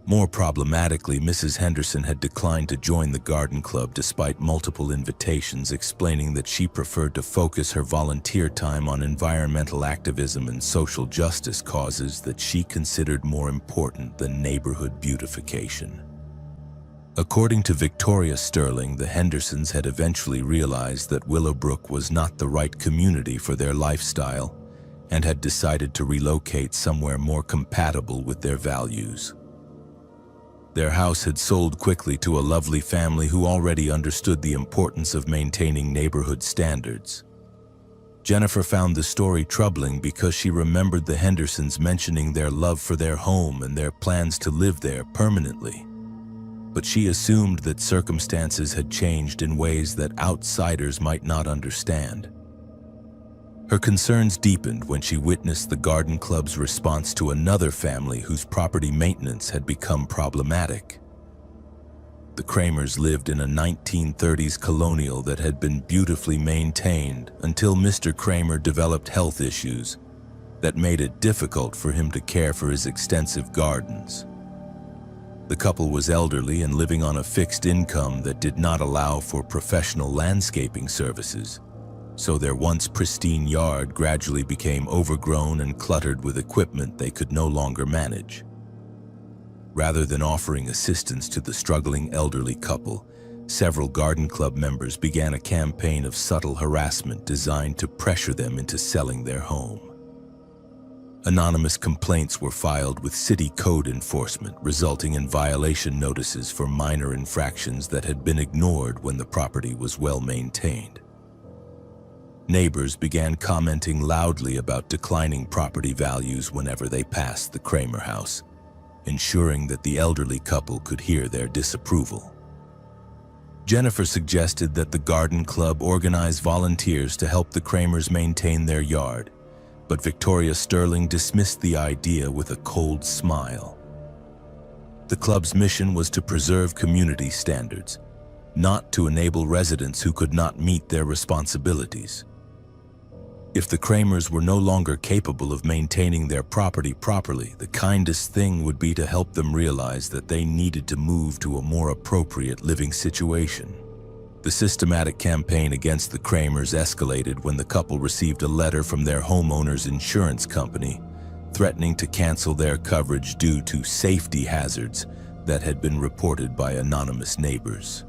More problematically, Mrs. Henderson had declined to join the garden club despite multiple invitations, explaining that she preferred to focus her volunteer time on environmental activism and social justice causes that she considered more important than neighborhood beautification. According to Victoria Sterling, the Hendersons had eventually realized that Willowbrook was not the right community for their lifestyle and had decided to relocate somewhere more compatible with their values. Their house had sold quickly to a lovely family who already understood the importance of maintaining neighborhood standards. Jennifer found the story troubling because she remembered the Hendersons mentioning their love for their home and their plans to live there permanently. But she assumed that circumstances had changed in ways that outsiders might not understand. Her concerns deepened when she witnessed the garden club's response to another family whose property maintenance had become problematic. The Kramers lived in a 1930s colonial that had been beautifully maintained until Mr. Kramer developed health issues that made it difficult for him to care for his extensive gardens. The couple was elderly and living on a fixed income that did not allow for professional landscaping services, so their once pristine yard gradually became overgrown and cluttered with equipment they could no longer manage. Rather than offering assistance to the struggling elderly couple, several garden club members began a campaign of subtle harassment designed to pressure them into selling their home. Anonymous complaints were filed with city code enforcement, resulting in violation notices for minor infractions that had been ignored when the property was well maintained. Neighbors began commenting loudly about declining property values whenever they passed the Kramer house, ensuring that the elderly couple could hear their disapproval. Jennifer suggested that the garden club organize volunteers to help the Kramers maintain their yard, but Victoria Sterling dismissed the idea with a cold smile. The club's mission was to preserve community standards, not to enable residents who could not meet their responsibilities. If the Kramers were no longer capable of maintaining their property properly, the kindest thing would be to help them realize that they needed to move to a more appropriate living situation. The systematic campaign against the Kramers escalated when the couple received a letter from their homeowner's insurance company threatening to cancel their coverage due to safety hazards that had been reported by anonymous neighbors.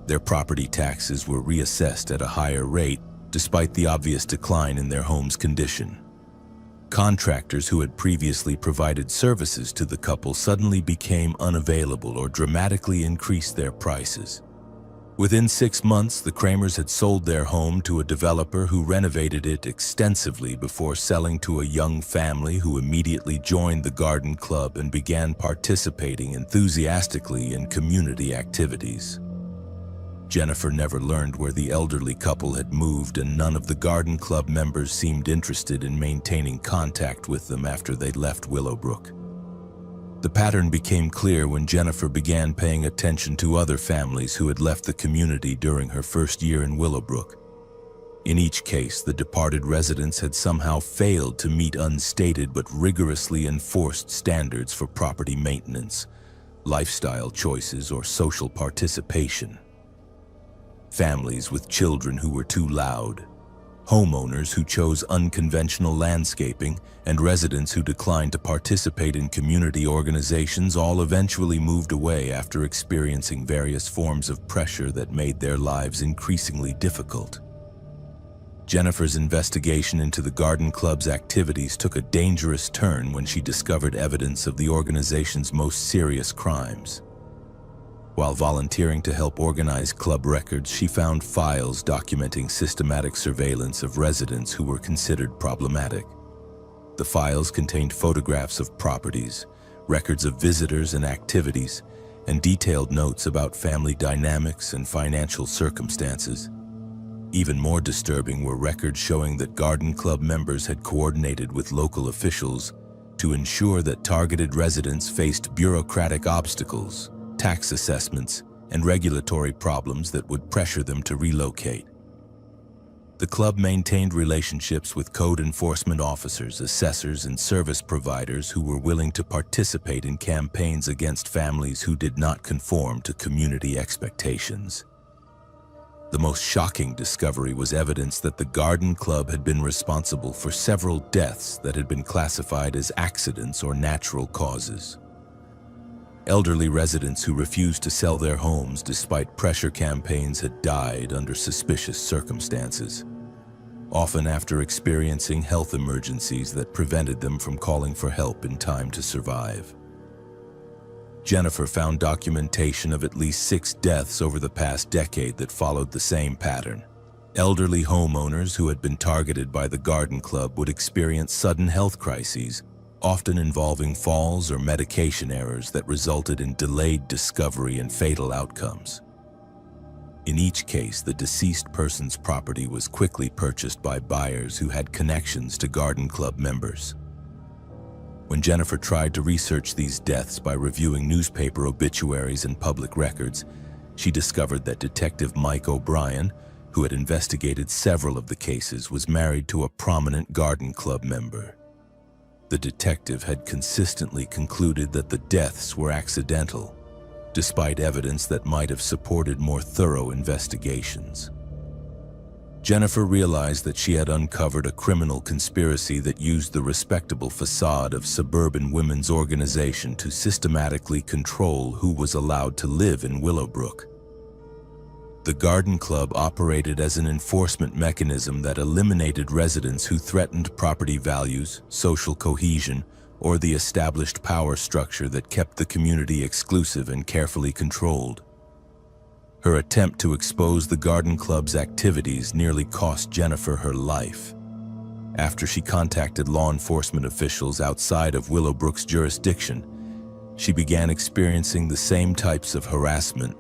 Their property taxes were reassessed at a higher rate, despite the obvious decline in their home's condition. Contractors who had previously provided services to the couple suddenly became unavailable or dramatically increased their prices. Within 6 months, the Kramers had sold their home to a developer who renovated it extensively before selling to a young family who immediately joined the garden club and began participating enthusiastically in community activities. Jennifer never learned where the elderly couple had moved, and none of the garden club members seemed interested in maintaining contact with them after they left Willowbrook. The pattern became clear when Jennifer began paying attention to other families who had left the community during her first year in Willowbrook. In each case, the departed residents had somehow failed to meet unstated but rigorously enforced standards for property maintenance, lifestyle choices, or social participation. Families with children who were too loud, homeowners who chose unconventional landscaping, and residents who declined to participate in community organizations all eventually moved away after experiencing various forms of pressure that made their lives increasingly difficult. Jennifer's investigation into the garden club's activities took a dangerous turn when she discovered evidence of the organization's most serious crimes. While volunteering to help organize club records, she found files documenting systematic surveillance of residents who were considered problematic. The files contained photographs of properties, records of visitors and activities, and detailed notes about family dynamics and financial circumstances. Even more disturbing were records showing that garden club members had coordinated with local officials to ensure that targeted residents faced bureaucratic obstacles, tax assessments, and regulatory problems that would pressure them to relocate. The club maintained relationships with code enforcement officers, assessors, and service providers who were willing to participate in campaigns against families who did not conform to community expectations. The most shocking discovery was evidence that the garden club had been responsible for several deaths that had been classified as accidents or natural causes. Elderly residents who refused to sell their homes despite pressure campaigns had died under suspicious circumstances, often after experiencing health emergencies that prevented them from calling for help in time to survive. Jennifer found documentation of at least 6 deaths over the past decade that followed the same pattern. Elderly homeowners who had been targeted by the garden club would experience sudden health crises, often involving falls or medication errors that resulted in delayed discovery and fatal outcomes. In each case, the deceased person's property was quickly purchased by buyers who had connections to garden club members. When Jennifer tried to research these deaths by reviewing newspaper obituaries and public records, she discovered that Detective Mike O'Brien, who had investigated several of the cases, was married to a prominent garden club member. The detective had consistently concluded that the deaths were accidental, despite evidence that might have supported more thorough investigations. Jennifer realized that she had uncovered a criminal conspiracy that used the respectable facade of suburban women's organization to systematically control who was allowed to live in Willowbrook. The Garden Club operated as an enforcement mechanism that eliminated residents who threatened property values, social cohesion, or the established power structure that kept the community exclusive and carefully controlled. Her attempt to expose the Garden Club's activities nearly cost Jennifer her life. After she contacted law enforcement officials outside of Willowbrook's jurisdiction, she began experiencing the same types of harassment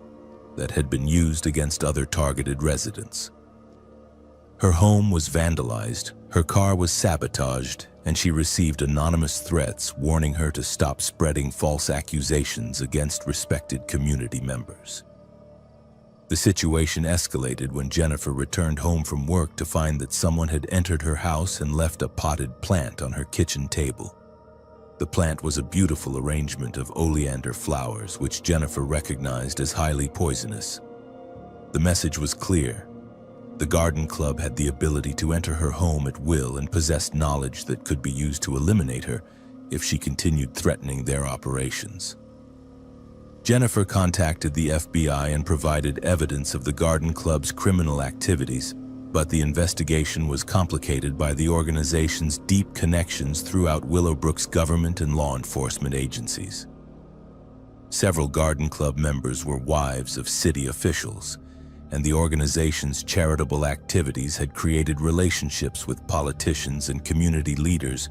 that had been used against other targeted residents. Her home was vandalized, her car was sabotaged, and she received anonymous threats warning her to stop spreading false accusations against respected community members. The situation escalated when Jennifer returned home from work to find that someone had entered her house and left a potted plant on her kitchen table. The plant was a beautiful arrangement of oleander flowers, which Jennifer recognized as highly poisonous. The message was clear. The Garden Club had the ability to enter her home at will and possessed knowledge that could be used to eliminate her if she continued threatening their operations. Jennifer contacted the FBI and provided evidence of the Garden Club's criminal activities, but the investigation was complicated by the organization's deep connections throughout Willowbrook's government and law enforcement agencies. Several Garden Club members were wives of city officials, and the organization's charitable activities had created relationships with politicians and community leaders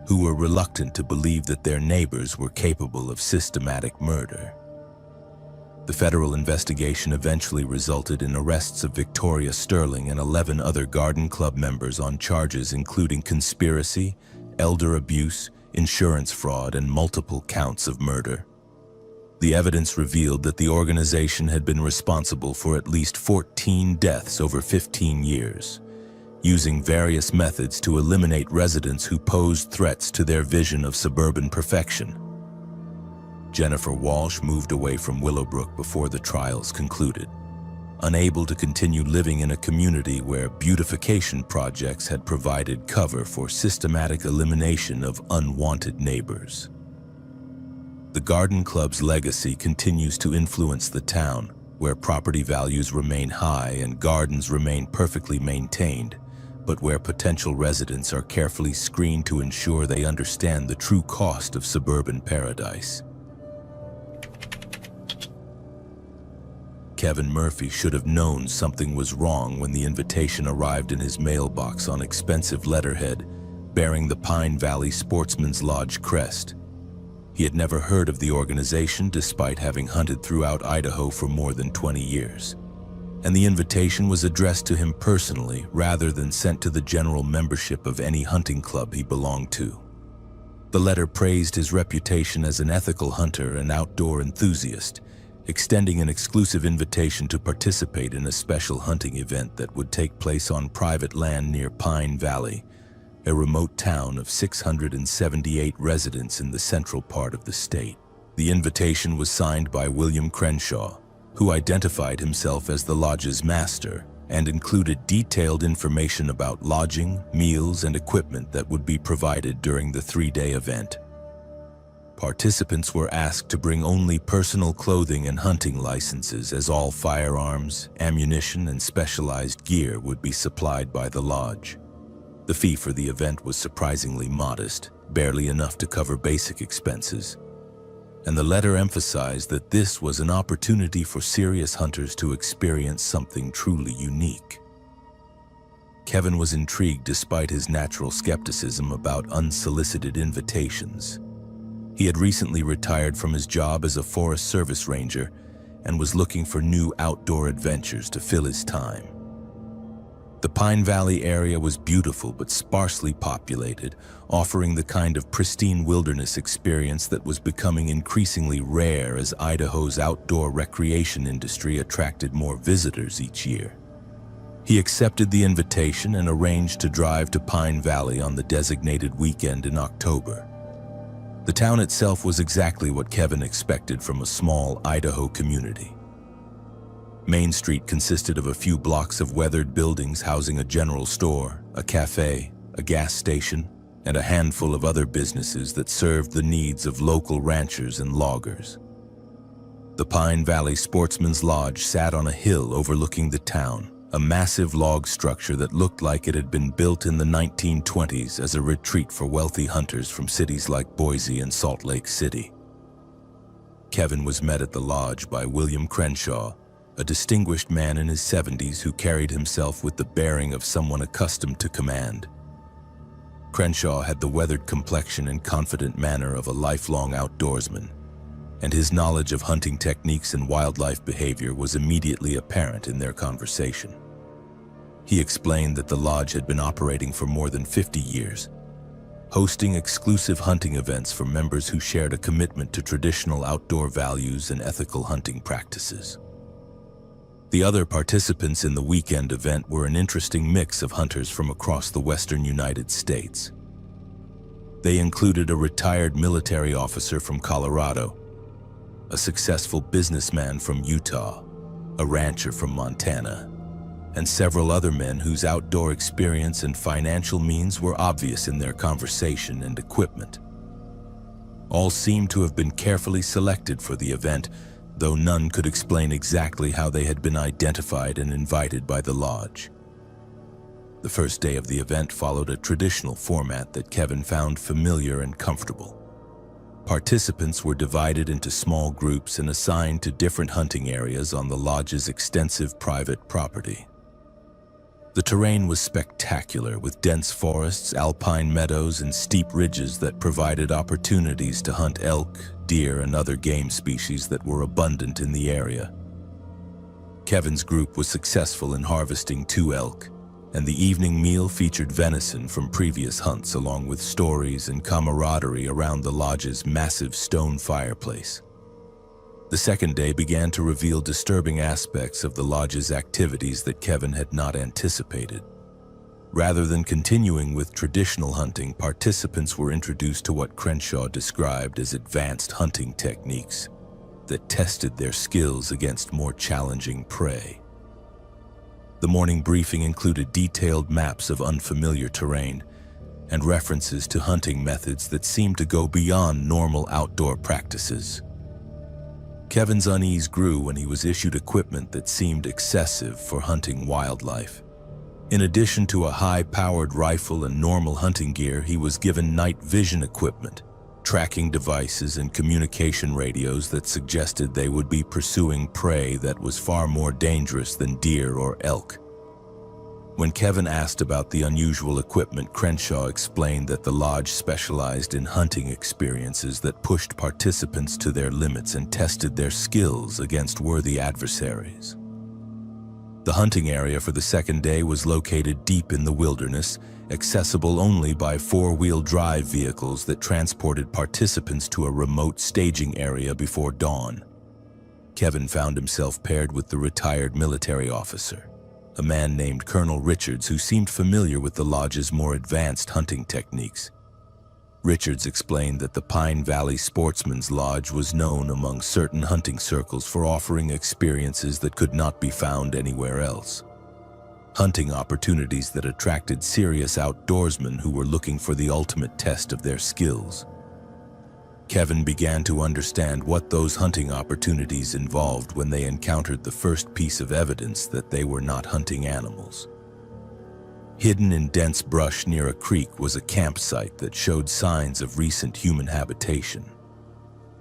who were reluctant to believe that their neighbors were capable of systematic murder. The federal investigation eventually resulted in arrests of Victoria Sterling and 11 other Garden Club members on charges including conspiracy, elder abuse, insurance fraud, and multiple counts of murder. The evidence revealed that the organization had been responsible for at least 14 deaths over 15 years, using various methods to eliminate residents who posed threats to their vision of suburban perfection. Jennifer Walsh moved away from Willowbrook before the trials concluded, unable to continue living in a community where beautification projects had provided cover for systematic elimination of unwanted neighbors. The Garden Club's legacy continues to influence the town, where property values remain high and gardens remain perfectly maintained, but where potential residents are carefully screened to ensure they understand the true cost of suburban paradise. Kevin Murphy should have known something was wrong when the invitation arrived in his mailbox on expensive letterhead bearing the Pine Valley Sportsman's Lodge crest. He had never heard of the organization despite having hunted throughout Idaho for more than 20 years. And the invitation was addressed to him personally rather than sent to the general membership of any hunting club he belonged to. The letter praised his reputation as an ethical hunter and outdoor enthusiast, extending an exclusive invitation to participate in a special hunting event that would take place on private land near Pine Valley, a remote town of 678 residents in the central part of the state. The invitation was signed by William Crenshaw, who identified himself as the lodge's master and included detailed information about lodging, meals, and equipment that would be provided during the 3-day event. Participants were asked to bring only personal clothing and hunting licenses, as all firearms, ammunition, and specialized gear would be supplied by the lodge. The fee for the event was surprisingly modest, barely enough to cover basic expenses. And the letter emphasized that this was an opportunity for serious hunters to experience something truly unique. Kevin was intrigued despite his natural skepticism about unsolicited invitations. He had recently retired from his job as a Forest Service ranger and was looking for new outdoor adventures to fill his time. The Pine Valley area was beautiful but sparsely populated, offering the kind of pristine wilderness experience that was becoming increasingly rare as Idaho's outdoor recreation industry attracted more visitors each year. He accepted the invitation and arranged to drive to Pine Valley on the designated weekend in October. The town itself was exactly what Kevin expected from a small Idaho community. Main Street consisted of a few blocks of weathered buildings housing a general store, a cafe, a gas station, and a handful of other businesses that served the needs of local ranchers and loggers. The Pine Valley Sportsman's Lodge sat on a hill overlooking the town, a massive log structure that looked like it had been built in the 1920s as a retreat for wealthy hunters from cities like Boise and Salt Lake City. Kevin was met at the lodge by William Crenshaw, a distinguished man in his 70s who carried himself with the bearing of someone accustomed to command. Crenshaw had the weathered complexion and confident manner of a lifelong outdoorsman, and his knowledge of hunting techniques and wildlife behavior was immediately apparent in their conversation. He explained that the lodge had been operating for more than 50 years, hosting exclusive hunting events for members who shared a commitment to traditional outdoor values and ethical hunting practices. The other participants in the weekend event were an interesting mix of hunters from across the western United States. They included a retired military officer from Colorado, a successful businessman from Utah, a rancher from Montana, and several other men whose outdoor experience and financial means were obvious in their conversation and equipment. All seemed to have been carefully selected for the event, though none could explain exactly how they had been identified and invited by the lodge. The first day of the event followed a traditional format that Kevin found familiar and comfortable. Participants were divided into small groups and assigned to different hunting areas on the lodge's extensive private property. The terrain was spectacular, with dense forests, alpine meadows, and steep ridges that provided opportunities to hunt elk, deer, and other game species that were abundant in the area. Kevin's group was successful in harvesting 2 elk, and the evening meal featured venison from previous hunts along with stories and camaraderie around the lodge's massive stone fireplace. The second day began to reveal disturbing aspects of the lodge's activities that Kevin had not anticipated. Rather than continuing with traditional hunting, participants were introduced to what Crenshaw described as advanced hunting techniques that tested their skills against more challenging prey. The morning briefing included detailed maps of unfamiliar terrain and references to hunting methods that seemed to go beyond normal outdoor practices. Kevin's unease grew when he was issued equipment that seemed excessive for hunting wildlife. In addition to a high-powered rifle and normal hunting gear, he was given night vision equipment, tracking devices, and communication radios that suggested they would be pursuing prey that was far more dangerous than deer or elk. When Kevin asked about the unusual equipment, Crenshaw explained that the lodge specialized in hunting experiences that pushed participants to their limits and tested their skills against worthy adversaries. The hunting area for the second day was located deep in the wilderness, accessible only by 4-wheel drive vehicles that transported participants to a remote staging area before dawn. Kevin found himself paired with the retired military officer, a man named Colonel Richards who seemed familiar with the lodge's more advanced hunting techniques. Richards explained that the Pine Valley Sportsman's Lodge was known among certain hunting circles for offering experiences that could not be found anywhere else. Hunting opportunities that attracted serious outdoorsmen who were looking for the ultimate test of their skills. Kevin began to understand what those hunting opportunities involved when they encountered the first piece of evidence that they were not hunting animals. Hidden in dense brush near a creek was a campsite that showed signs of recent human habitation.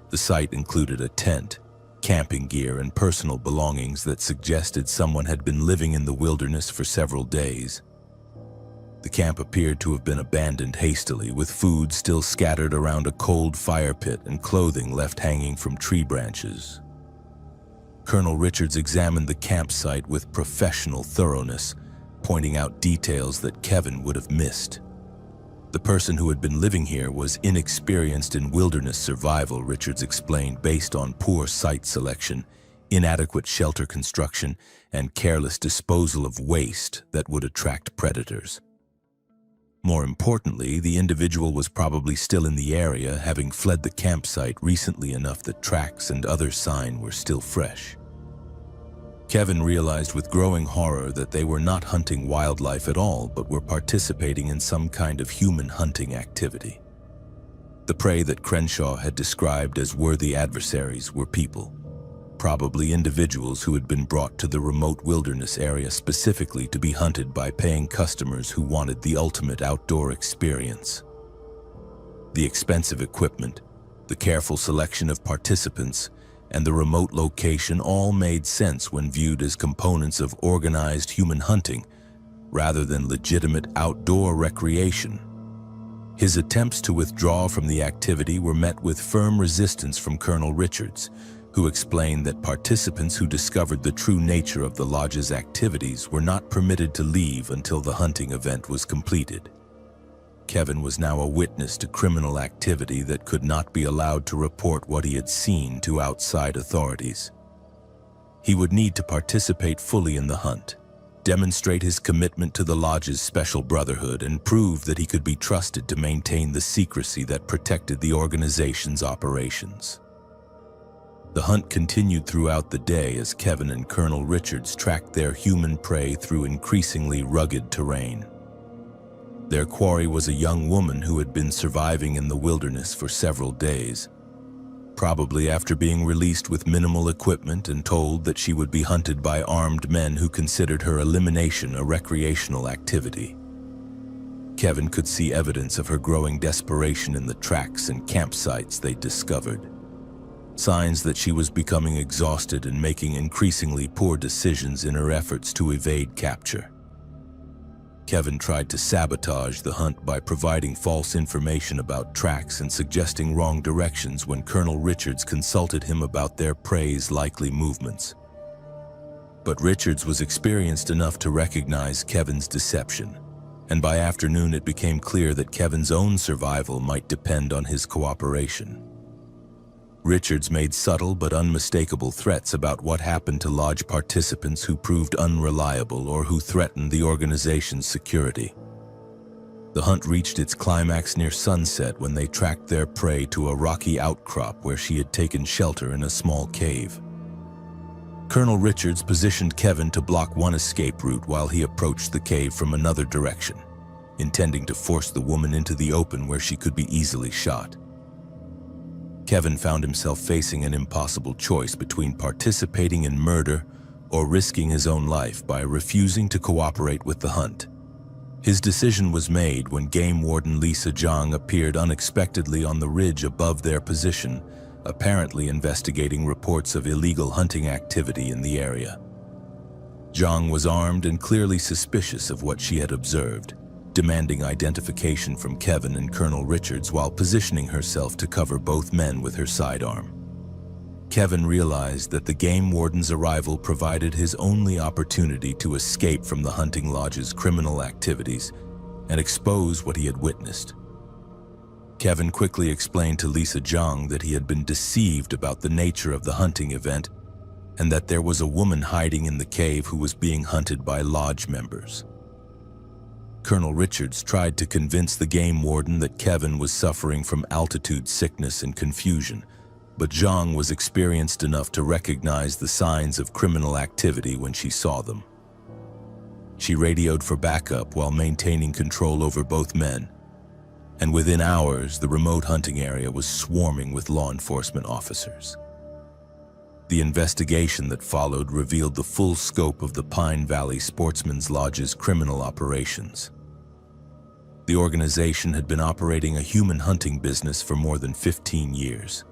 The site included a tent, camping gear, and personal belongings that suggested someone had been living in the wilderness for several days. The camp appeared to have been abandoned hastily, with food still scattered around a cold fire pit and clothing left hanging from tree branches. Colonel Richards examined the campsite with professional thoroughness, pointing out details that Kevin would have missed. The person who had been living here was inexperienced in wilderness survival, Richards explained, based on poor site selection, inadequate shelter construction, and careless disposal of waste that would attract predators. More importantly, the individual was probably still in the area, having fled the campsite recently enough that tracks and other sign were still fresh. Kevin realized with growing horror that they were not hunting wildlife at all, but were participating in some kind of human hunting activity. The prey that Crenshaw had described as worthy adversaries were people, probably individuals who had been brought to the remote wilderness area specifically to be hunted by paying customers who wanted the ultimate outdoor experience. The expensive equipment, the careful selection of participants, and the remote location all made sense when viewed as components of organized human hunting rather than legitimate outdoor recreation. His attempts to withdraw from the activity were met with firm resistance from Colonel Richards, who explained that participants who discovered the true nature of the lodge's activities were not permitted to leave until the hunting event was completed. Kevin was now a witness to criminal activity that could not be allowed to report what he had seen to outside authorities. He would need to participate fully in the hunt, demonstrate his commitment to the lodge's special brotherhood, and prove that he could be trusted to maintain the secrecy that protected the organization's operations. The hunt continued throughout the day as Kevin and Colonel Richards tracked their human prey through increasingly rugged terrain. Their quarry was a young woman who had been surviving in the wilderness for several days, probably after being released with minimal equipment and told that she would be hunted by armed men who considered her elimination a recreational activity. Kevin could see evidence of her growing desperation in the tracks and campsites they discovered. Signs that she was becoming exhausted and making increasingly poor decisions in her efforts to evade capture. Kevin tried to sabotage the hunt by providing false information about tracks and suggesting wrong directions when Colonel Richards consulted him about their prey's likely movements. But Richards was experienced enough to recognize Kevin's deception, and by afternoon it became clear that Kevin's own survival might depend on his cooperation. Richards made subtle but unmistakable threats about what happened to lodge participants who proved unreliable or who threatened the organization's security. The hunt reached its climax near sunset when they tracked their prey to a rocky outcrop where she had taken shelter in a small cave. Colonel Richards positioned Kevin to block one escape route while he approached the cave from another direction, intending to force the woman into the open where she could be easily shot. Kevin found himself facing an impossible choice between participating in murder or risking his own life by refusing to cooperate with the hunt. His decision was made when Game Warden Lisa Zhang appeared unexpectedly on the ridge above their position, apparently investigating reports of illegal hunting activity in the area. Zhang was armed and clearly suspicious of what she had observed, demanding identification from Kevin and Colonel Richards while positioning herself to cover both men with her sidearm. Kevin realized that the game warden's arrival provided his only opportunity to escape from the hunting lodge's criminal activities and expose what he had witnessed. Kevin quickly explained to Lisa Zhang that he had been deceived about the nature of the hunting event and that there was a woman hiding in the cave who was being hunted by lodge members. Colonel Richards tried to convince the game warden that Kevin was suffering from altitude sickness and confusion, but Zhang was experienced enough to recognize the signs of criminal activity when she saw them. She radioed for backup while maintaining control over both men, and within hours, the remote hunting area was swarming with law enforcement officers. The investigation that followed revealed the full scope of the Pine Valley Sportsman's Lodge's criminal operations. The organization had been operating a human hunting business for more than 15 years,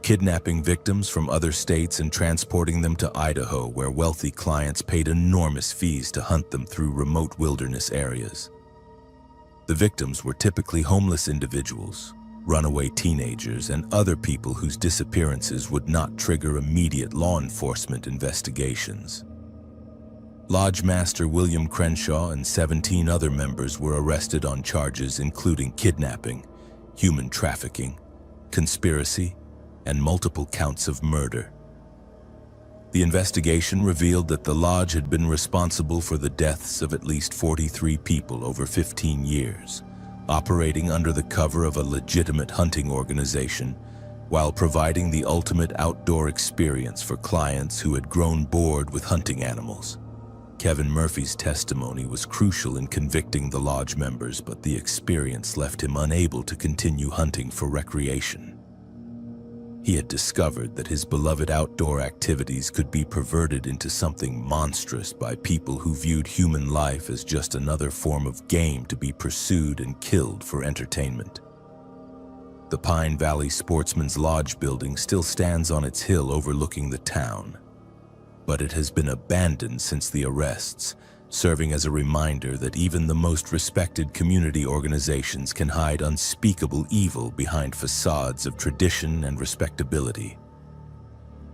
kidnapping victims from other states and transporting them to Idaho, where wealthy clients paid enormous fees to hunt them through remote wilderness areas. The victims were typically homeless individuals, runaway teenagers, and other people whose disappearances would not trigger immediate law enforcement investigations. Lodge Master William Crenshaw and 17 other members were arrested on charges including kidnapping, human trafficking, conspiracy, and multiple counts of murder. The investigation revealed that the lodge had been responsible for the deaths of at least 43 people over 15 years, operating under the cover of a legitimate hunting organization while providing the ultimate outdoor experience for clients who had grown bored with hunting animals. Kevin Murphy's testimony was crucial in convicting the lodge members, but the experience left him unable to continue hunting for recreation. He had discovered that his beloved outdoor activities could be perverted into something monstrous by people who viewed human life as just another form of game to be pursued and killed for entertainment. The Pine Valley Sportsman's Lodge building still stands on its hill overlooking the town, but it has been abandoned since the arrests, serving as a reminder that even the most respected community organizations can hide unspeakable evil behind facades of tradition and respectability.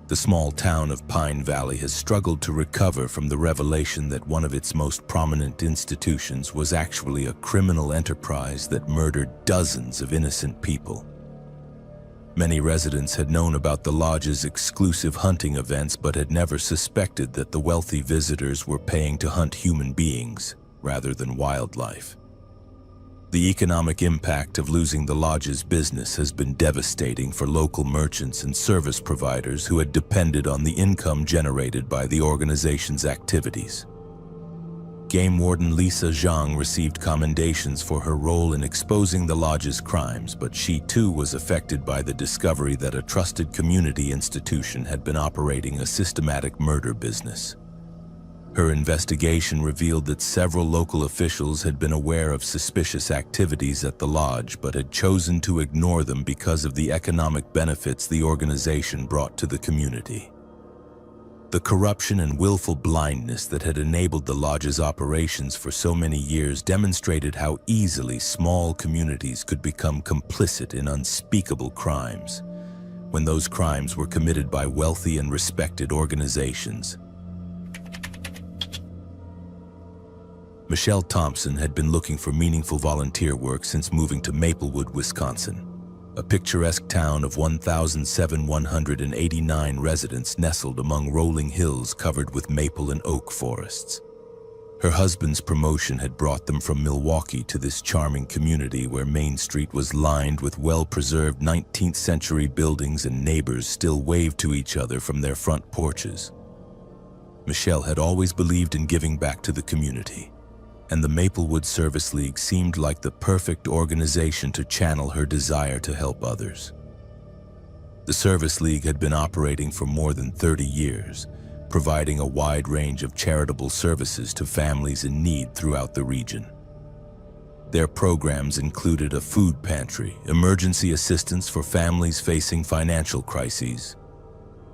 The small town of Pine Valley has struggled to recover from the revelation that one of its most prominent institutions was actually a criminal enterprise that murdered dozens of innocent people. Many residents had known about the lodge's exclusive hunting events but had never suspected that the wealthy visitors were paying to hunt human beings rather than wildlife. The economic impact of losing the lodge's business has been devastating for local merchants and service providers who had depended on the income generated by the organization's activities. Game Warden Lisa Zhang received commendations for her role in exposing the lodge's crimes, but she too was affected by the discovery that a trusted community institution had been operating a systematic murder business. Her investigation revealed that several local officials had been aware of suspicious activities at the lodge but had chosen to ignore them because of the economic benefits the organization brought to the community. The corruption and willful blindness that had enabled the lodge's operations for so many years demonstrated how easily small communities could become complicit in unspeakable crimes, when those crimes were committed by wealthy and respected organizations. Michelle Thompson had been looking for meaningful volunteer work since moving to Maplewood, Wisconsin, a picturesque town of 1,189 residents nestled among rolling hills covered with maple and oak forests. Her husband's promotion had brought them from Milwaukee to this charming community where Main Street was lined with well-preserved 19th century buildings and neighbors still waved to each other from their front porches. Michelle had always believed in giving back to the community, and the Maplewood Service League seemed like the perfect organization to channel her desire to help others. The Service League had been operating for more than 30 years, providing a wide range of charitable services to families in need throughout the region. Their programs included a food pantry, emergency assistance for families facing financial crises,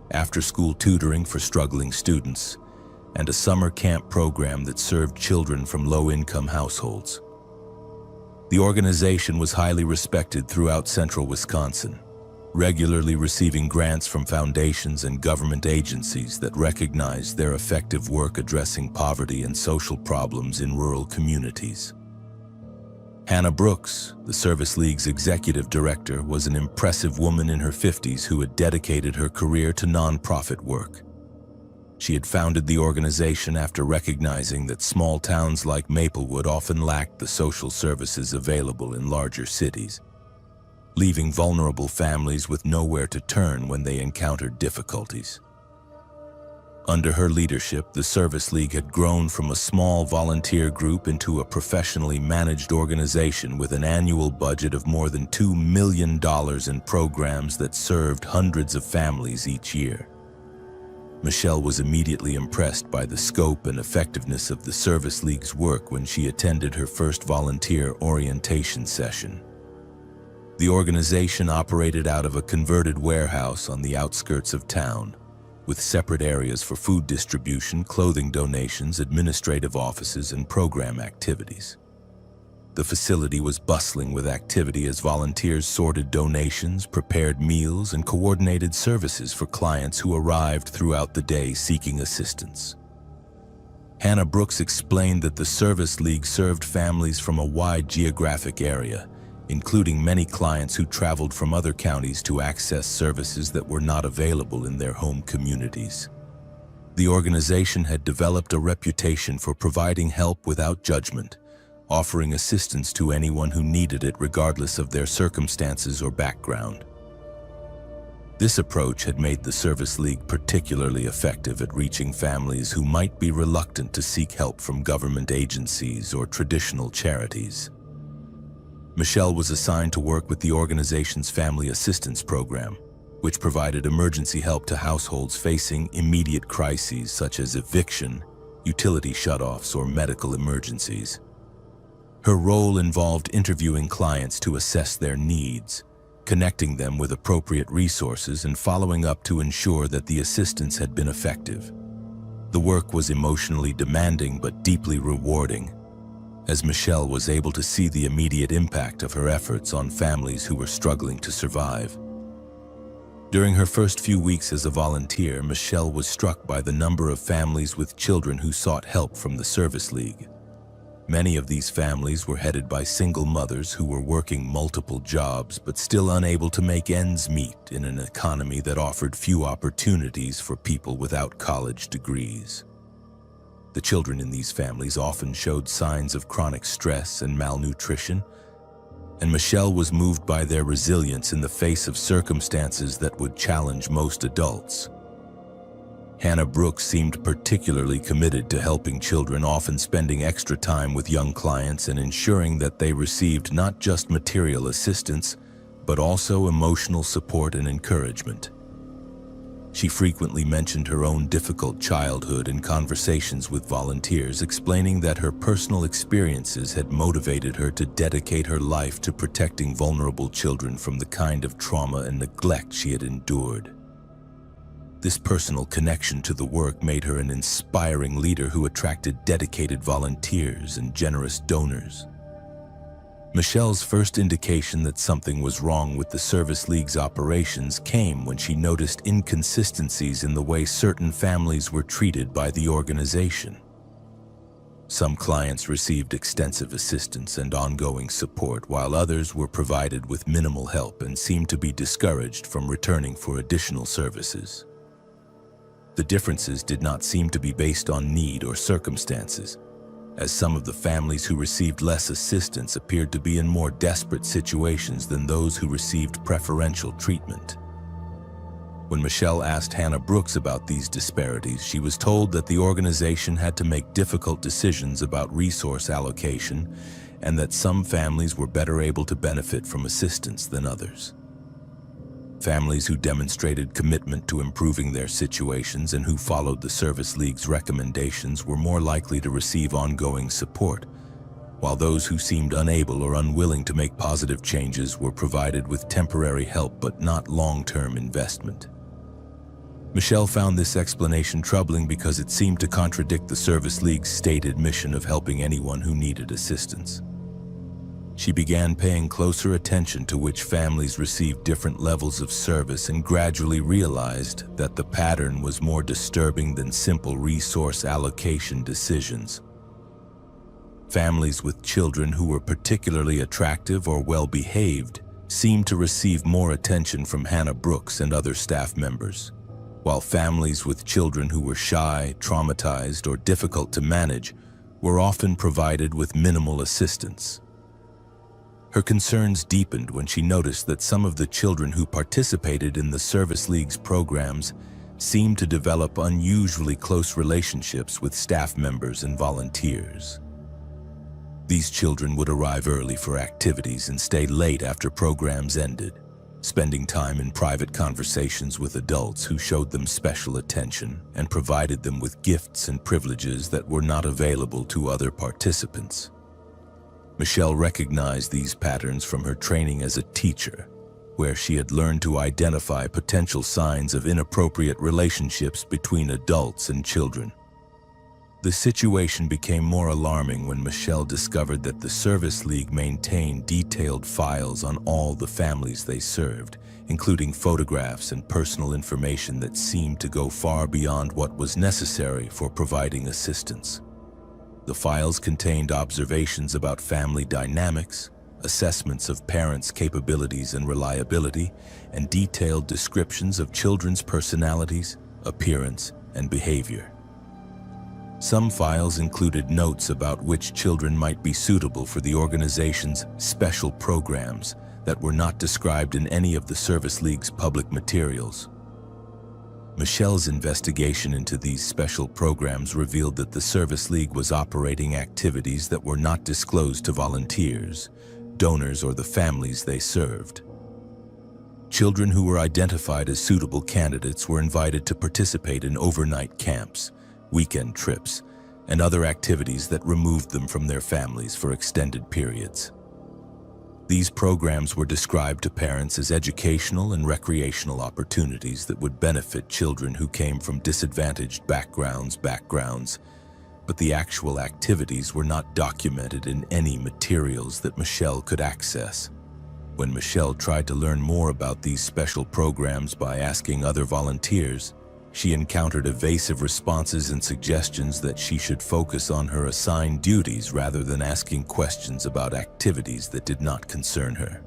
after-school tutoring for struggling students, and a summer camp program that served children from low-income households. The organization was highly respected throughout central Wisconsin, regularly receiving grants from foundations and government agencies that recognized their effective work addressing poverty and social problems in rural communities. Hannah Brooks, the Service League's executive director, was an impressive woman in her 50s who had dedicated her career to nonprofit work. She had founded the organization after recognizing that small towns like Maplewood often lacked the social services available in larger cities, leaving vulnerable families with nowhere to turn when they encountered difficulties. Under her leadership, the Service League had grown from a small volunteer group into a professionally managed organization with an annual budget of more than $2 million in programs that served hundreds of families each year. Michelle was immediately impressed by the scope and effectiveness of the Service League's work when she attended her first volunteer orientation session. The organization operated out of a converted warehouse on the outskirts of town, with separate areas for food distribution, clothing donations, administrative offices, and program activities. The facility was bustling with activity as volunteers sorted donations, prepared meals, and coordinated services for clients who arrived throughout the day seeking assistance. Hannah Brooks explained that the Service League served families from a wide geographic area, including many clients who traveled from other counties to access services that were not available in their home communities. The organization had developed a reputation for providing help without judgment, offering assistance to anyone who needed it regardless of their circumstances or background. This approach had made the Service League particularly effective at reaching families who might be reluctant to seek help from government agencies or traditional charities. Michelle was assigned to work with the organization's Family Assistance Program, which provided emergency help to households facing immediate crises such as eviction, utility shutoffs, or medical emergencies. Her role involved interviewing clients to assess their needs, connecting them with appropriate resources, and following up to ensure that the assistance had been effective. The work was emotionally demanding but deeply rewarding, as Michelle was able to see the immediate impact of her efforts on families who were struggling to survive. During her first few weeks as a volunteer, Michelle was struck by the number of families with children who sought help from the Service League. Many of these families were headed by single mothers who were working multiple jobs but still unable to make ends meet in an economy that offered few opportunities for people without college degrees. The children in these families often showed signs of chronic stress and malnutrition, and Michelle was moved by their resilience in the face of circumstances that would challenge most adults. Hannah Brooks seemed particularly committed to helping children, often spending extra time with young clients and ensuring that they received not just material assistance, but also emotional support and encouragement. She frequently mentioned her own difficult childhood in conversations with volunteers, explaining that her personal experiences had motivated her to dedicate her life to protecting vulnerable children from the kind of trauma and neglect she had endured. This personal connection to the work made her an inspiring leader who attracted dedicated volunteers and generous donors. Michelle's first indication that something was wrong with the Service League's operations came when she noticed inconsistencies in the way certain families were treated by the organization. Some clients received extensive assistance and ongoing support, while others were provided with minimal help and seemed to be discouraged from returning for additional services. The differences did not seem to be based on need or circumstances, as some of the families who received less assistance appeared to be in more desperate situations than those who received preferential treatment. When Michelle asked Hannah Brooks about these disparities, she was told that the organization had to make difficult decisions about resource allocation and that some families were better able to benefit from assistance than others. Families who demonstrated commitment to improving their situations and who followed the Service League's recommendations were more likely to receive ongoing support, while those who seemed unable or unwilling to make positive changes were provided with temporary help but not long-term investment. Michelle found this explanation troubling because it seemed to contradict the Service League's stated mission of helping anyone who needed assistance. She began paying closer attention to which families received different levels of service and gradually realized that the pattern was more disturbing than simple resource allocation decisions. Families with children who were particularly attractive or well-behaved seemed to receive more attention from Hannah Brooks and other staff members, while families with children who were shy, traumatized, or difficult to manage were often provided with minimal assistance. Her concerns deepened when she noticed that some of the children who participated in the Service League's programs seemed to develop unusually close relationships with staff members and volunteers. These children would arrive early for activities and stay late after programs ended, spending time in private conversations with adults who showed them special attention and provided them with gifts and privileges that were not available to other participants. Michelle recognized these patterns from her training as a teacher, where she had learned to identify potential signs of inappropriate relationships between adults and children. The situation became more alarming when Michelle discovered that the Service League maintained detailed files on all the families they served, including photographs and personal information that seemed to go far beyond what was necessary for providing assistance. The files contained observations about family dynamics, assessments of parents' capabilities and reliability, and detailed descriptions of children's personalities, appearance, and behavior. Some files included notes about which children might be suitable for the organization's special programs that were not described in any of the Service League's public materials. Michelle's investigation into these special programs revealed that the Service League was operating activities that were not disclosed to volunteers, donors, or the families they served. Children who were identified as suitable candidates were invited to participate in overnight camps, weekend trips, and other activities that removed them from their families for extended periods. These programs were described to parents as educational and recreational opportunities that would benefit children who came from disadvantaged backgrounds, but the actual activities were not documented in any materials that Michelle could access. When Michelle tried to learn more about these special programs by asking other volunteers, she encountered evasive responses and suggestions that she should focus on her assigned duties rather than asking questions about activities that did not concern her.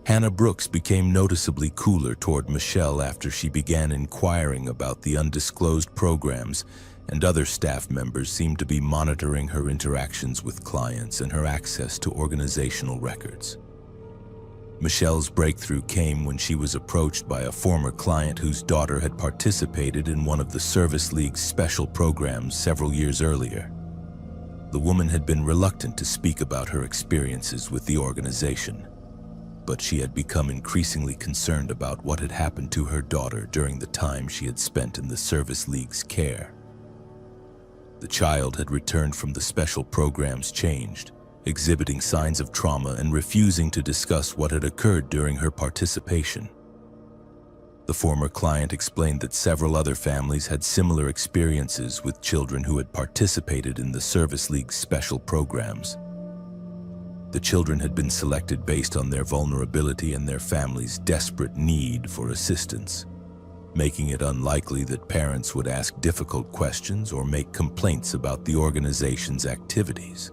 Hannah Brooks became noticeably cooler toward Michelle after she began inquiring about the undisclosed programs, and other staff members seemed to be monitoring her interactions with clients and her access to organizational records. Michelle's breakthrough came when she was approached by a former client whose daughter had participated in one of the Service League's special programs several years earlier. The woman had been reluctant to speak about her experiences with the organization, but she had become increasingly concerned about what had happened to her daughter during the time she had spent in the Service League's care. The child had returned from the special programs changed, exhibiting signs of trauma and refusing to discuss what had occurred during her participation. The former client explained that several other families had similar experiences with children who had participated in the Service League's special programs. The children had been selected based on their vulnerability and their families' desperate need for assistance, making it unlikely that parents would ask difficult questions or make complaints about the organization's activities.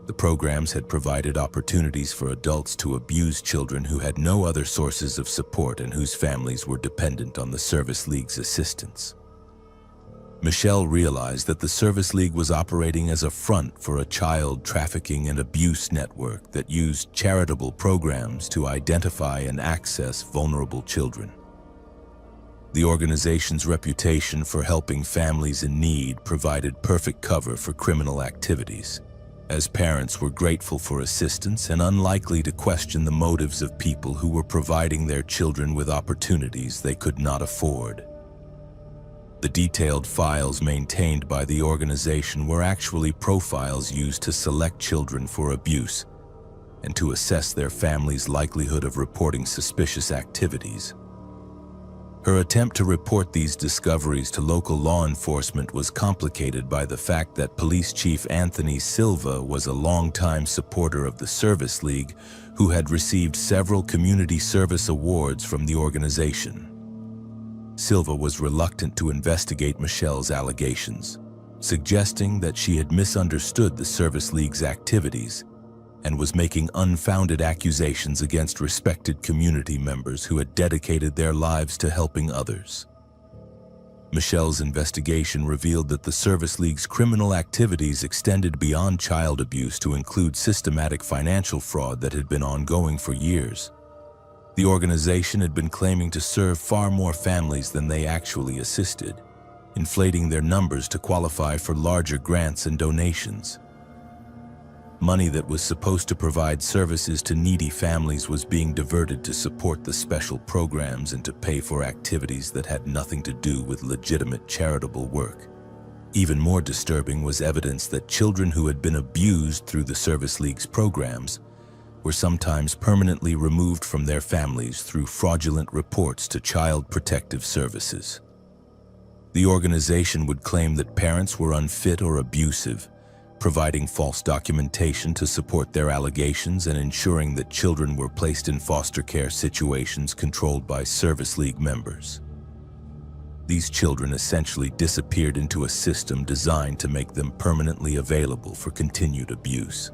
The programs had provided opportunities for adults to abuse children who had no other sources of support and whose families were dependent on the Service League's assistance. Michelle realized that the Service League was operating as a front for a child trafficking and abuse network that used charitable programs to identify and access vulnerable children. The organization's reputation for helping families in need provided perfect cover for criminal activities, as parents were grateful for assistance and unlikely to question the motives of people who were providing their children with opportunities they could not afford. The detailed files maintained by the organization were actually profiles used to select children for abuse and to assess their families' likelihood of reporting suspicious activities. Her attempt to report these discoveries to local law enforcement was complicated by the fact that Police Chief Anthony Silva was a longtime supporter of the Service League who had received several community service awards from the organization. Silva was reluctant to investigate Michelle's allegations, suggesting that she had misunderstood the Service League's activities and was making unfounded accusations against respected community members who had dedicated their lives to helping others. Michelle's investigation revealed that the Service League's criminal activities extended beyond child abuse to include systematic financial fraud that had been ongoing for years. The organization had been claiming to serve far more families than they actually assisted, inflating their numbers to qualify for larger grants and donations. Money that was supposed to provide services to needy families was being diverted to support the special programs and to pay for activities that had nothing to do with legitimate charitable work. Even more disturbing was evidence that children who had been abused through the Service League's programs were sometimes permanently removed from their families through fraudulent reports to Child Protective Services. The organization would claim that parents were unfit or abusive, providing false documentation to support their allegations and ensuring that children were placed in foster care situations controlled by Service League members. These children essentially disappeared into a system designed to make them permanently available for continued abuse.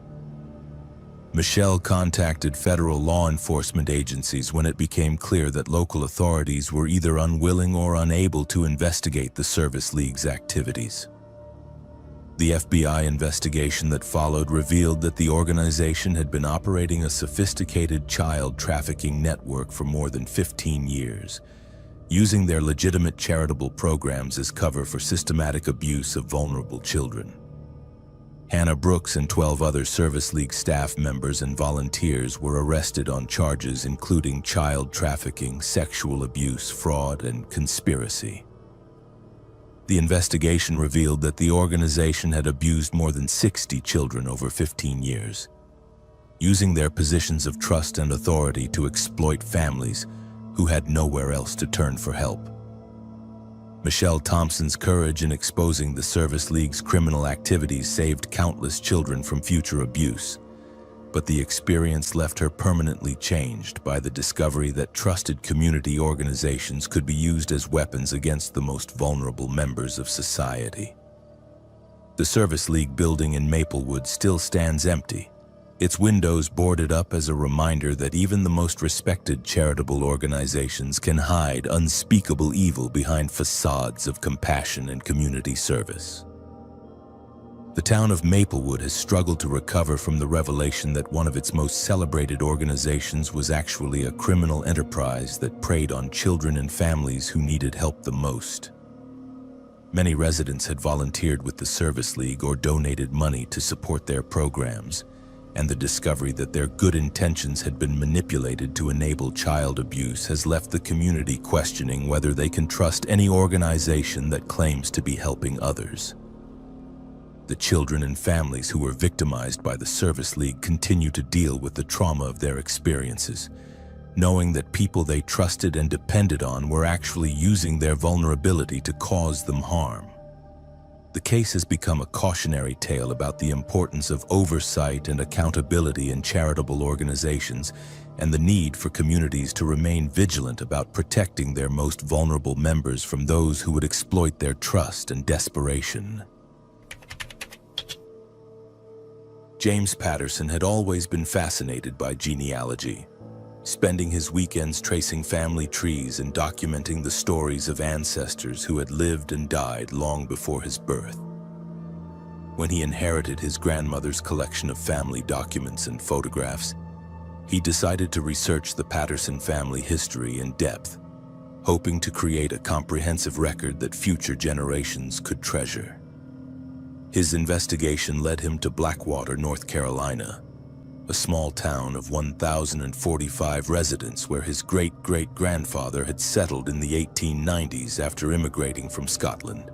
Michelle contacted federal law enforcement agencies when it became clear that local authorities were either unwilling or unable to investigate the Service League's activities. The FBI investigation that followed revealed that the organization had been operating a sophisticated child trafficking network for more than 15 years, using their legitimate charitable programs as cover for systematic abuse of vulnerable children. Hannah Brooks and 12 other Service League staff members and volunteers were arrested on charges including child trafficking, sexual abuse, fraud, and conspiracy. The investigation revealed that the organization had abused more than 60 children over 15 years, using their positions of trust and authority to exploit families who had nowhere else to turn for help. Michelle Thompson's courage in exposing the Service League's criminal activities saved countless children from future abuse, but the experience left her permanently changed by the discovery that trusted community organizations could be used as weapons against the most vulnerable members of society. The Service League building in Maplewood still stands empty, its windows boarded up as a reminder that even the most respected charitable organizations can hide unspeakable evil behind facades of compassion and community service. The town of Maplewood has struggled to recover from the revelation that one of its most celebrated organizations was actually a criminal enterprise that preyed on children and families who needed help the most. Many residents had volunteered with the Service League or donated money to support their programs, and the discovery that their good intentions had been manipulated to enable child abuse has left the community questioning whether they can trust any organization that claims to be helping others. The children and families who were victimized by the Service League continue to deal with the trauma of their experiences, knowing that people they trusted and depended on were actually using their vulnerability to cause them harm. The case has become a cautionary tale about the importance of oversight and accountability in charitable organizations and the need for communities to remain vigilant about protecting their most vulnerable members from those who would exploit their trust and desperation. James Patterson had always been fascinated by genealogy, spending his weekends tracing family trees and documenting the stories of ancestors who had lived and died long before his birth. When he inherited his grandmother's collection of family documents and photographs, he decided to research the Patterson family history in depth, hoping to create a comprehensive record that future generations could treasure. His investigation led him to Blackwater, North Carolina, a small town of 1,045 residents where his great-great-grandfather had settled in the 1890s after immigrating from Scotland.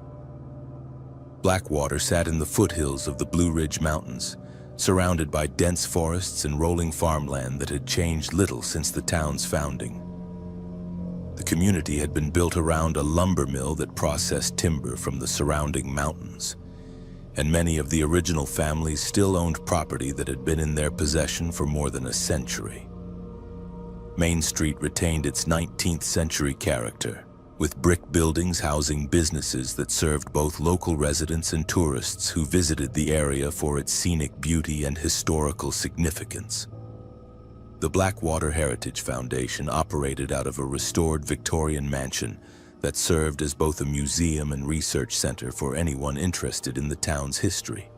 Blackwater sat in the foothills of the Blue Ridge Mountains, surrounded by dense forests and rolling farmland that had changed little since the town's founding. The community had been built around a lumber mill that processed timber from the surrounding mountains, and many of the original families still owned property that had been in their possession for more than a century. Main Street retained its 19th century character, with brick buildings housing businesses that served both local residents and tourists who visited the area for its scenic beauty and historical significance. The Blackwater Heritage Foundation operated out of a restored Victorian mansion that served as both a museum and research center for anyone interested in the town's history.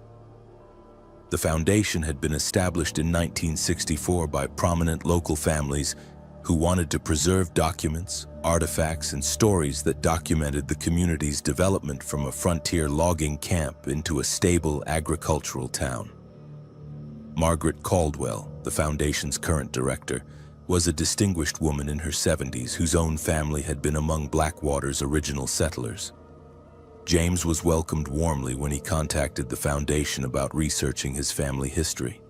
The foundation had been established in 1964 by prominent local families who wanted to preserve documents, artifacts, and stories that documented the community's development from a frontier logging camp into a stable agricultural town. Margaret Caldwell, the foundation's current director, was a distinguished woman in her 70s whose own family had been among Blackwater's original settlers. James was welcomed warmly when he contacted the foundation about researching his family history.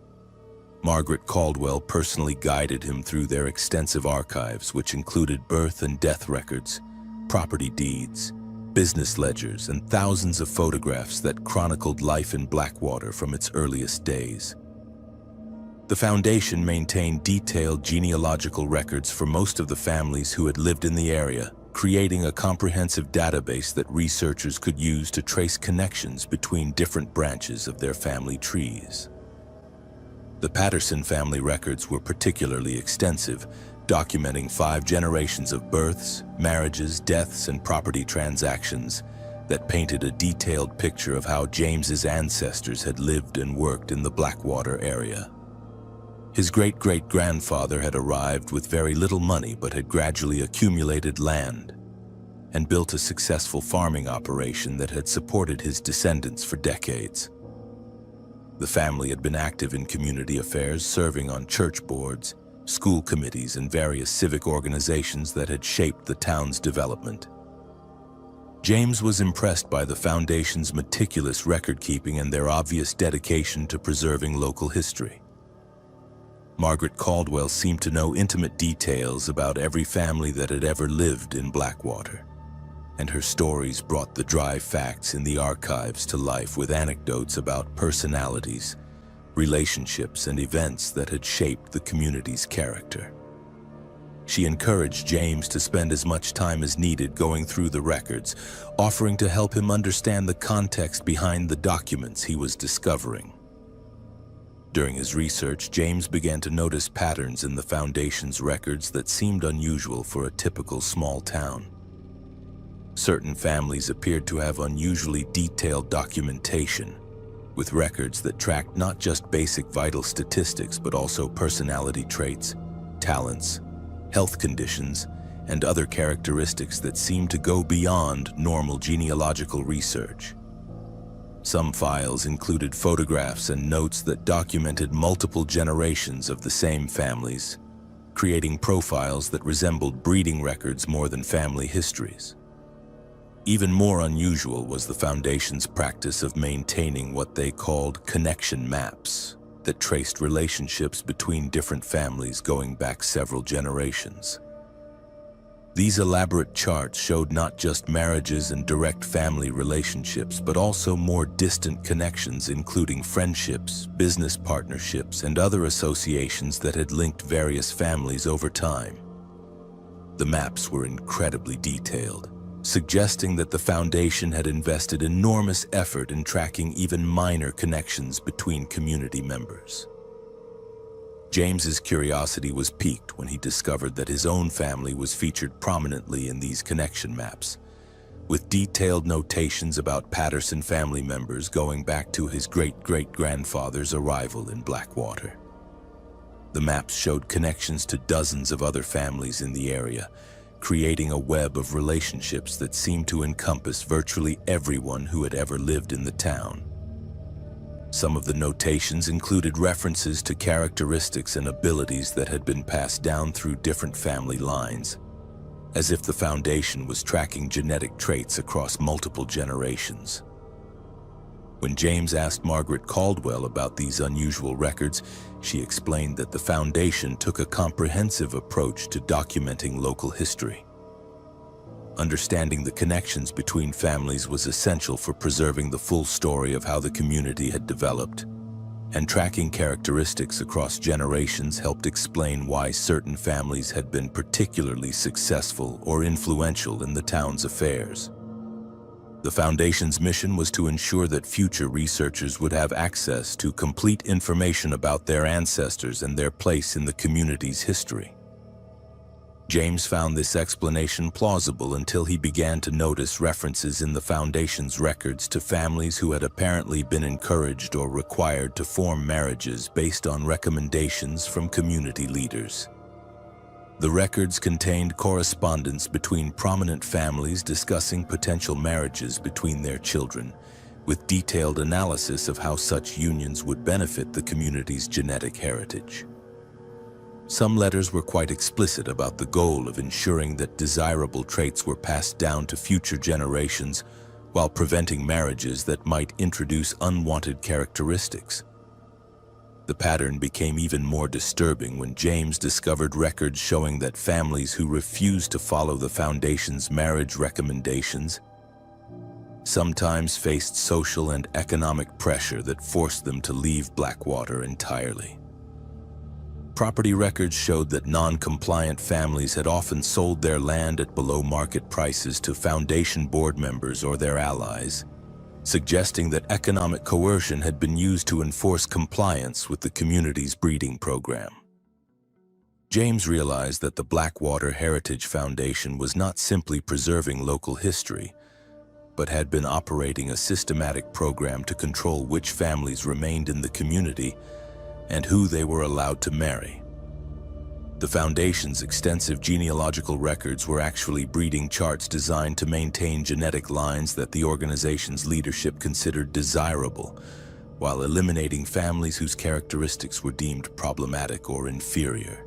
Margaret Caldwell personally guided him through their extensive archives, which included birth and death records, property deeds, business ledgers, and thousands of photographs that chronicled life in Blackwater from its earliest days. The foundation maintained detailed genealogical records for most of the families who had lived in the area, creating a comprehensive database that researchers could use to trace connections between different branches of their family trees. The Patterson family records were particularly extensive, documenting 5 generations of births, marriages, deaths, and property transactions that painted a detailed picture of how James's ancestors had lived and worked in the Blackwater area. His great-great-grandfather had arrived with very little money but had gradually accumulated land and built a successful farming operation that had supported his descendants for decades. The family had been active in community affairs, serving on church boards, school committees, and various civic organizations that had shaped the town's development. James was impressed by the foundation's meticulous record-keeping and their obvious dedication to preserving local history. Margaret Caldwell seemed to know intimate details about every family that had ever lived in Blackwater, and her stories brought the dry facts in the archives to life with anecdotes about personalities, relationships, and events that had shaped the community's character. She encouraged James to spend as much time as needed going through the records, offering to help him understand the context behind the documents he was discovering. During his research, James began to notice patterns in the Foundation's records that seemed unusual for a typical small town. Certain families appeared to have unusually detailed documentation, with records that tracked not just basic vital statistics but also personality traits, talents, health conditions, and other characteristics that seemed to go beyond normal genealogical research. Some files included photographs and notes that documented multiple generations of the same families, creating profiles that resembled breeding records more than family histories. Even more unusual was the Foundation's practice of maintaining what they called connection maps that traced relationships between different families going back several generations. These elaborate charts showed not just marriages and direct family relationships, but also more distant connections, including friendships, business partnerships, and other associations that had linked various families over time. The maps were incredibly detailed, suggesting that the Foundation had invested enormous effort in tracking even minor connections between community members. James's curiosity was piqued when he discovered that his own family was featured prominently in these connection maps, with detailed notations about Patterson family members going back to his great-great-grandfather's arrival in Blackwater. The maps showed connections to dozens of other families in the area, creating a web of relationships that seemed to encompass virtually everyone who had ever lived in the town. Some of the notations included references to characteristics and abilities that had been passed down through different family lines, as if the Foundation was tracking genetic traits across multiple generations. When James asked Margaret Caldwell about these unusual records, she explained that the Foundation took a comprehensive approach to documenting local history. Understanding the connections between families was essential for preserving the full story of how the community had developed, and tracking characteristics across generations helped explain why certain families had been particularly successful or influential in the town's affairs. The Foundation's mission was to ensure that future researchers would have access to complete information about their ancestors and their place in the community's history. James found this explanation plausible until he began to notice references in the Foundation's records to families who had apparently been encouraged or required to form marriages based on recommendations from community leaders. The records contained correspondence between prominent families discussing potential marriages between their children, with detailed analysis of how such unions would benefit the community's genetic heritage. Some letters were quite explicit about the goal of ensuring that desirable traits were passed down to future generations while preventing marriages that might introduce unwanted characteristics. The pattern became even more disturbing when James discovered records showing that families who refused to follow the Foundation's marriage recommendations sometimes faced social and economic pressure that forced them to leave Blackwater entirely. Property records showed that non-compliant families had often sold their land at below-market prices to Foundation board members or their allies, suggesting that economic coercion had been used to enforce compliance with the community's breeding program. James realized that the Blackwater Heritage Foundation was not simply preserving local history, but had been operating a systematic program to control which families remained in the community and who they were allowed to marry. The Foundation's extensive genealogical records were actually breeding charts designed to maintain genetic lines that the organization's leadership considered desirable, while eliminating families whose characteristics were deemed problematic or inferior.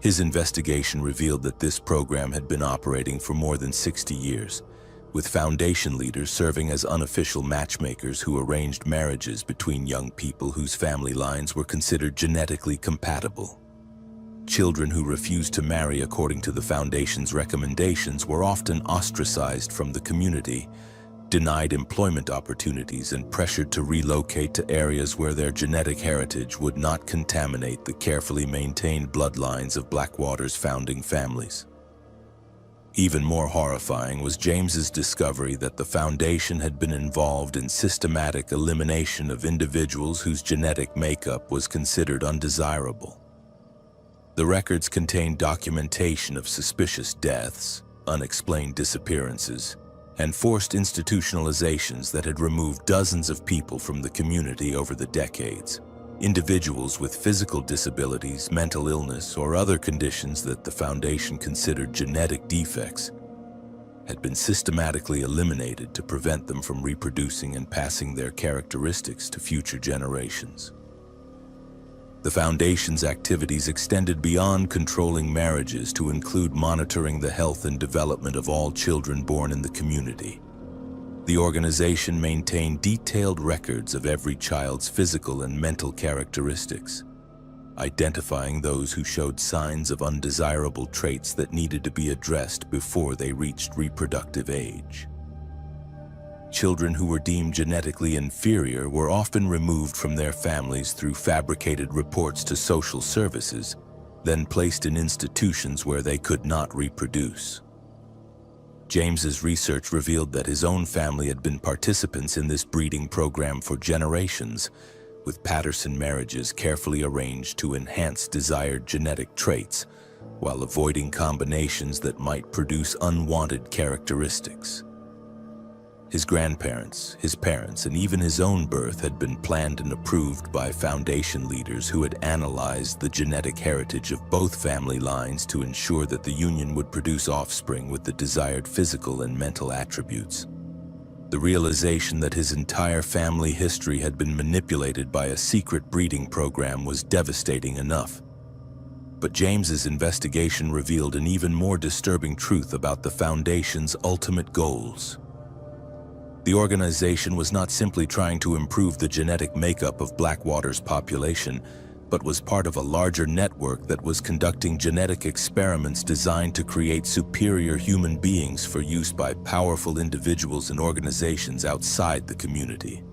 His investigation revealed that this program had been operating for more than 60 years, with Foundation leaders serving as unofficial matchmakers who arranged marriages between young people whose family lines were considered genetically compatible. Children who refused to marry according to the Foundation's recommendations were often ostracized from the community, denied employment opportunities, and pressured to relocate to areas where their genetic heritage would not contaminate the carefully maintained bloodlines of Blackwater's founding families. Even more horrifying was James's discovery that the Foundation had been involved in systematic elimination of individuals whose genetic makeup was considered undesirable. The records contained documentation of suspicious deaths, unexplained disappearances, and forced institutionalizations that had removed dozens of people from the community over the decades. Individuals with physical disabilities, mental illness, or other conditions that the Foundation considered genetic defects had been systematically eliminated to prevent them from reproducing and passing their characteristics to future generations. The Foundation's activities extended beyond controlling marriages to include monitoring the health and development of all children born in the community. The organization maintained detailed records of every child's physical and mental characteristics, identifying those who showed signs of undesirable traits that needed to be addressed before they reached reproductive age. Children who were deemed genetically inferior were often removed from their families through fabricated reports to social services, then placed in institutions where they could not reproduce. James's research revealed that his own family had been participants in this breeding program for generations, with Patterson marriages carefully arranged to enhance desired genetic traits, while avoiding combinations that might produce unwanted characteristics. His grandparents, his parents, and even his own birth had been planned and approved by Foundation leaders who had analyzed the genetic heritage of both family lines to ensure that the union would produce offspring with the desired physical and mental attributes. The realization that his entire family history had been manipulated by a secret breeding program was devastating enough. But James's investigation revealed an even more disturbing truth about the Foundation's ultimate goals. The organization was not simply trying to improve the genetic makeup of Blackwater's population, but was part of a larger network that was conducting genetic experiments designed to create superior human beings for use by powerful individuals and organizations outside the community.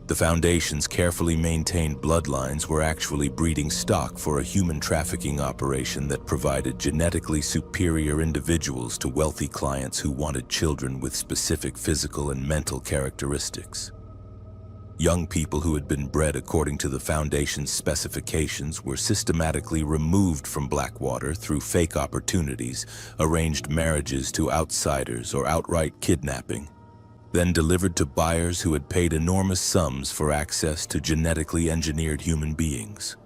The Foundation's carefully maintained bloodlines were actually breeding stock for a human trafficking operation that provided genetically superior individuals to wealthy clients who wanted children with specific physical and mental characteristics. Young people who had been bred according to the Foundation's specifications were systematically removed from Blackwater through fake opportunities, arranged marriages to outsiders, or outright kidnapping, then delivered to buyers who had paid enormous sums for access to genetically engineered human beings.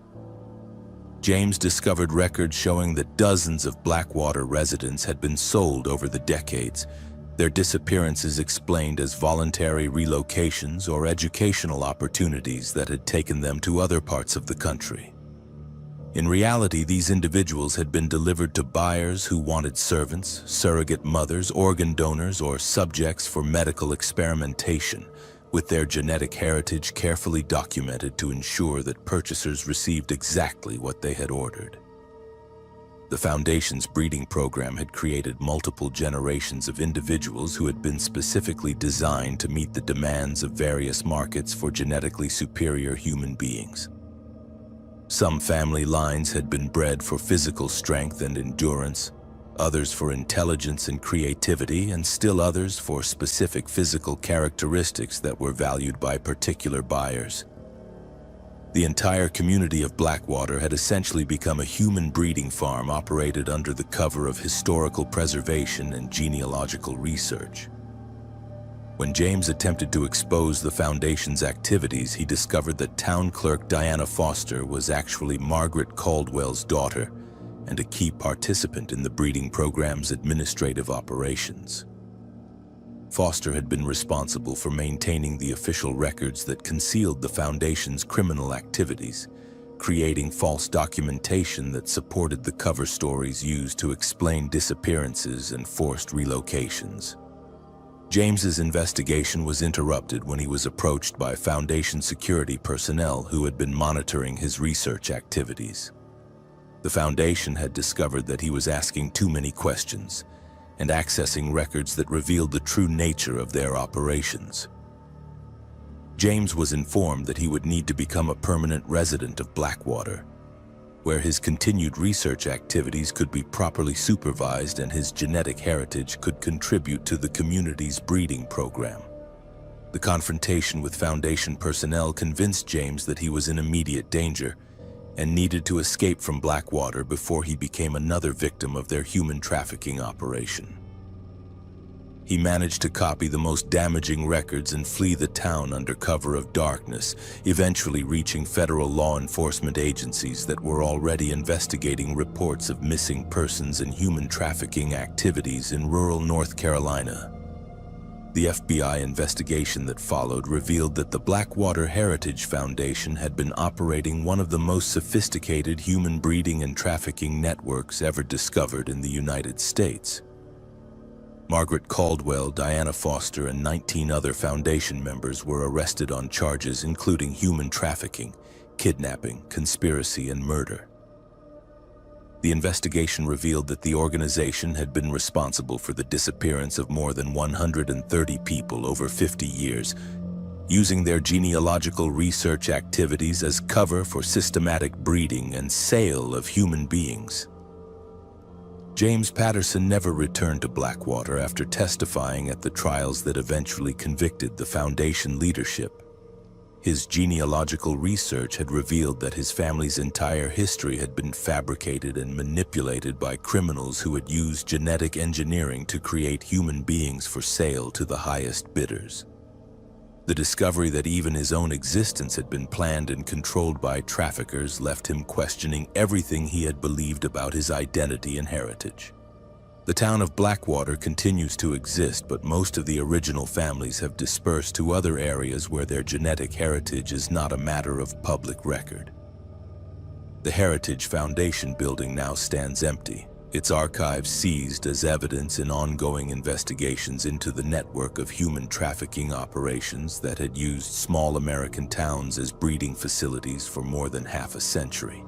James discovered records showing that dozens of Blackwater residents had been sold over the decades, their disappearances explained as voluntary relocations or educational opportunities that had taken them to other parts of the country. In reality, these individuals had been delivered to buyers who wanted servants, surrogate mothers, organ donors, or subjects for medical experimentation, with their genetic heritage carefully documented to ensure that purchasers received exactly what they had ordered. The Foundation's breeding program had created multiple generations of individuals who had been specifically designed to meet the demands of various markets for genetically superior human beings. Some family lines had been bred for physical strength and endurance, others for intelligence and creativity, and still others for specific physical characteristics that were valued by particular buyers. The entire community of Blackwater had essentially become a human breeding farm operated under the cover of historical preservation and genealogical research. When James attempted to expose the Foundation's activities, he discovered that town clerk Diana Foster was actually Margaret Caldwell's daughter and a key participant in the breeding program's administrative operations. Foster had been responsible for maintaining the official records that concealed the Foundation's criminal activities, creating false documentation that supported the cover stories used to explain disappearances and forced relocations. James's investigation was interrupted when he was approached by Foundation security personnel who had been monitoring his research activities. The Foundation had discovered that he was asking too many questions and accessing records that revealed the true nature of their operations. James was informed that he would need to become a permanent resident of Blackwater, where his continued research activities could be properly supervised and his genetic heritage could contribute to the community's breeding program. The confrontation with Foundation personnel convinced James that he was in immediate danger and needed to escape from Blackwater before he became another victim of their human trafficking operation. He managed to copy the most damaging records and flee the town under cover of darkness, eventually reaching federal law enforcement agencies that were already investigating reports of missing persons and human trafficking activities in rural North Carolina. The FBI investigation that followed revealed that the Blackwater Heritage Foundation had been operating one of the most sophisticated human breeding and trafficking networks ever discovered in the United States. Margaret Caldwell, Diana Foster, and 19 other Foundation members were arrested on charges including human trafficking, kidnapping, conspiracy, and murder. The investigation revealed that the organization had been responsible for the disappearance of more than 130 people over 50 years, using their genealogical research activities as cover for systematic breeding and sale of human beings. James Patterson never returned to Blackwater after testifying at the trials that eventually convicted the Foundation leadership. His genealogical research had revealed that his family's entire history had been fabricated and manipulated by criminals who had used genetic engineering to create human beings for sale to the highest bidders. The discovery that even his own existence had been planned and controlled by traffickers left him questioning everything he had believed about his identity and heritage. The town of Blackwater continues to exist, but most of the original families have dispersed to other areas where their genetic heritage is not a matter of public record. The Heritage Foundation building now stands empty, its archives seized as evidence in ongoing investigations into the network of human trafficking operations that had used small American towns as breeding facilities for more than half a century.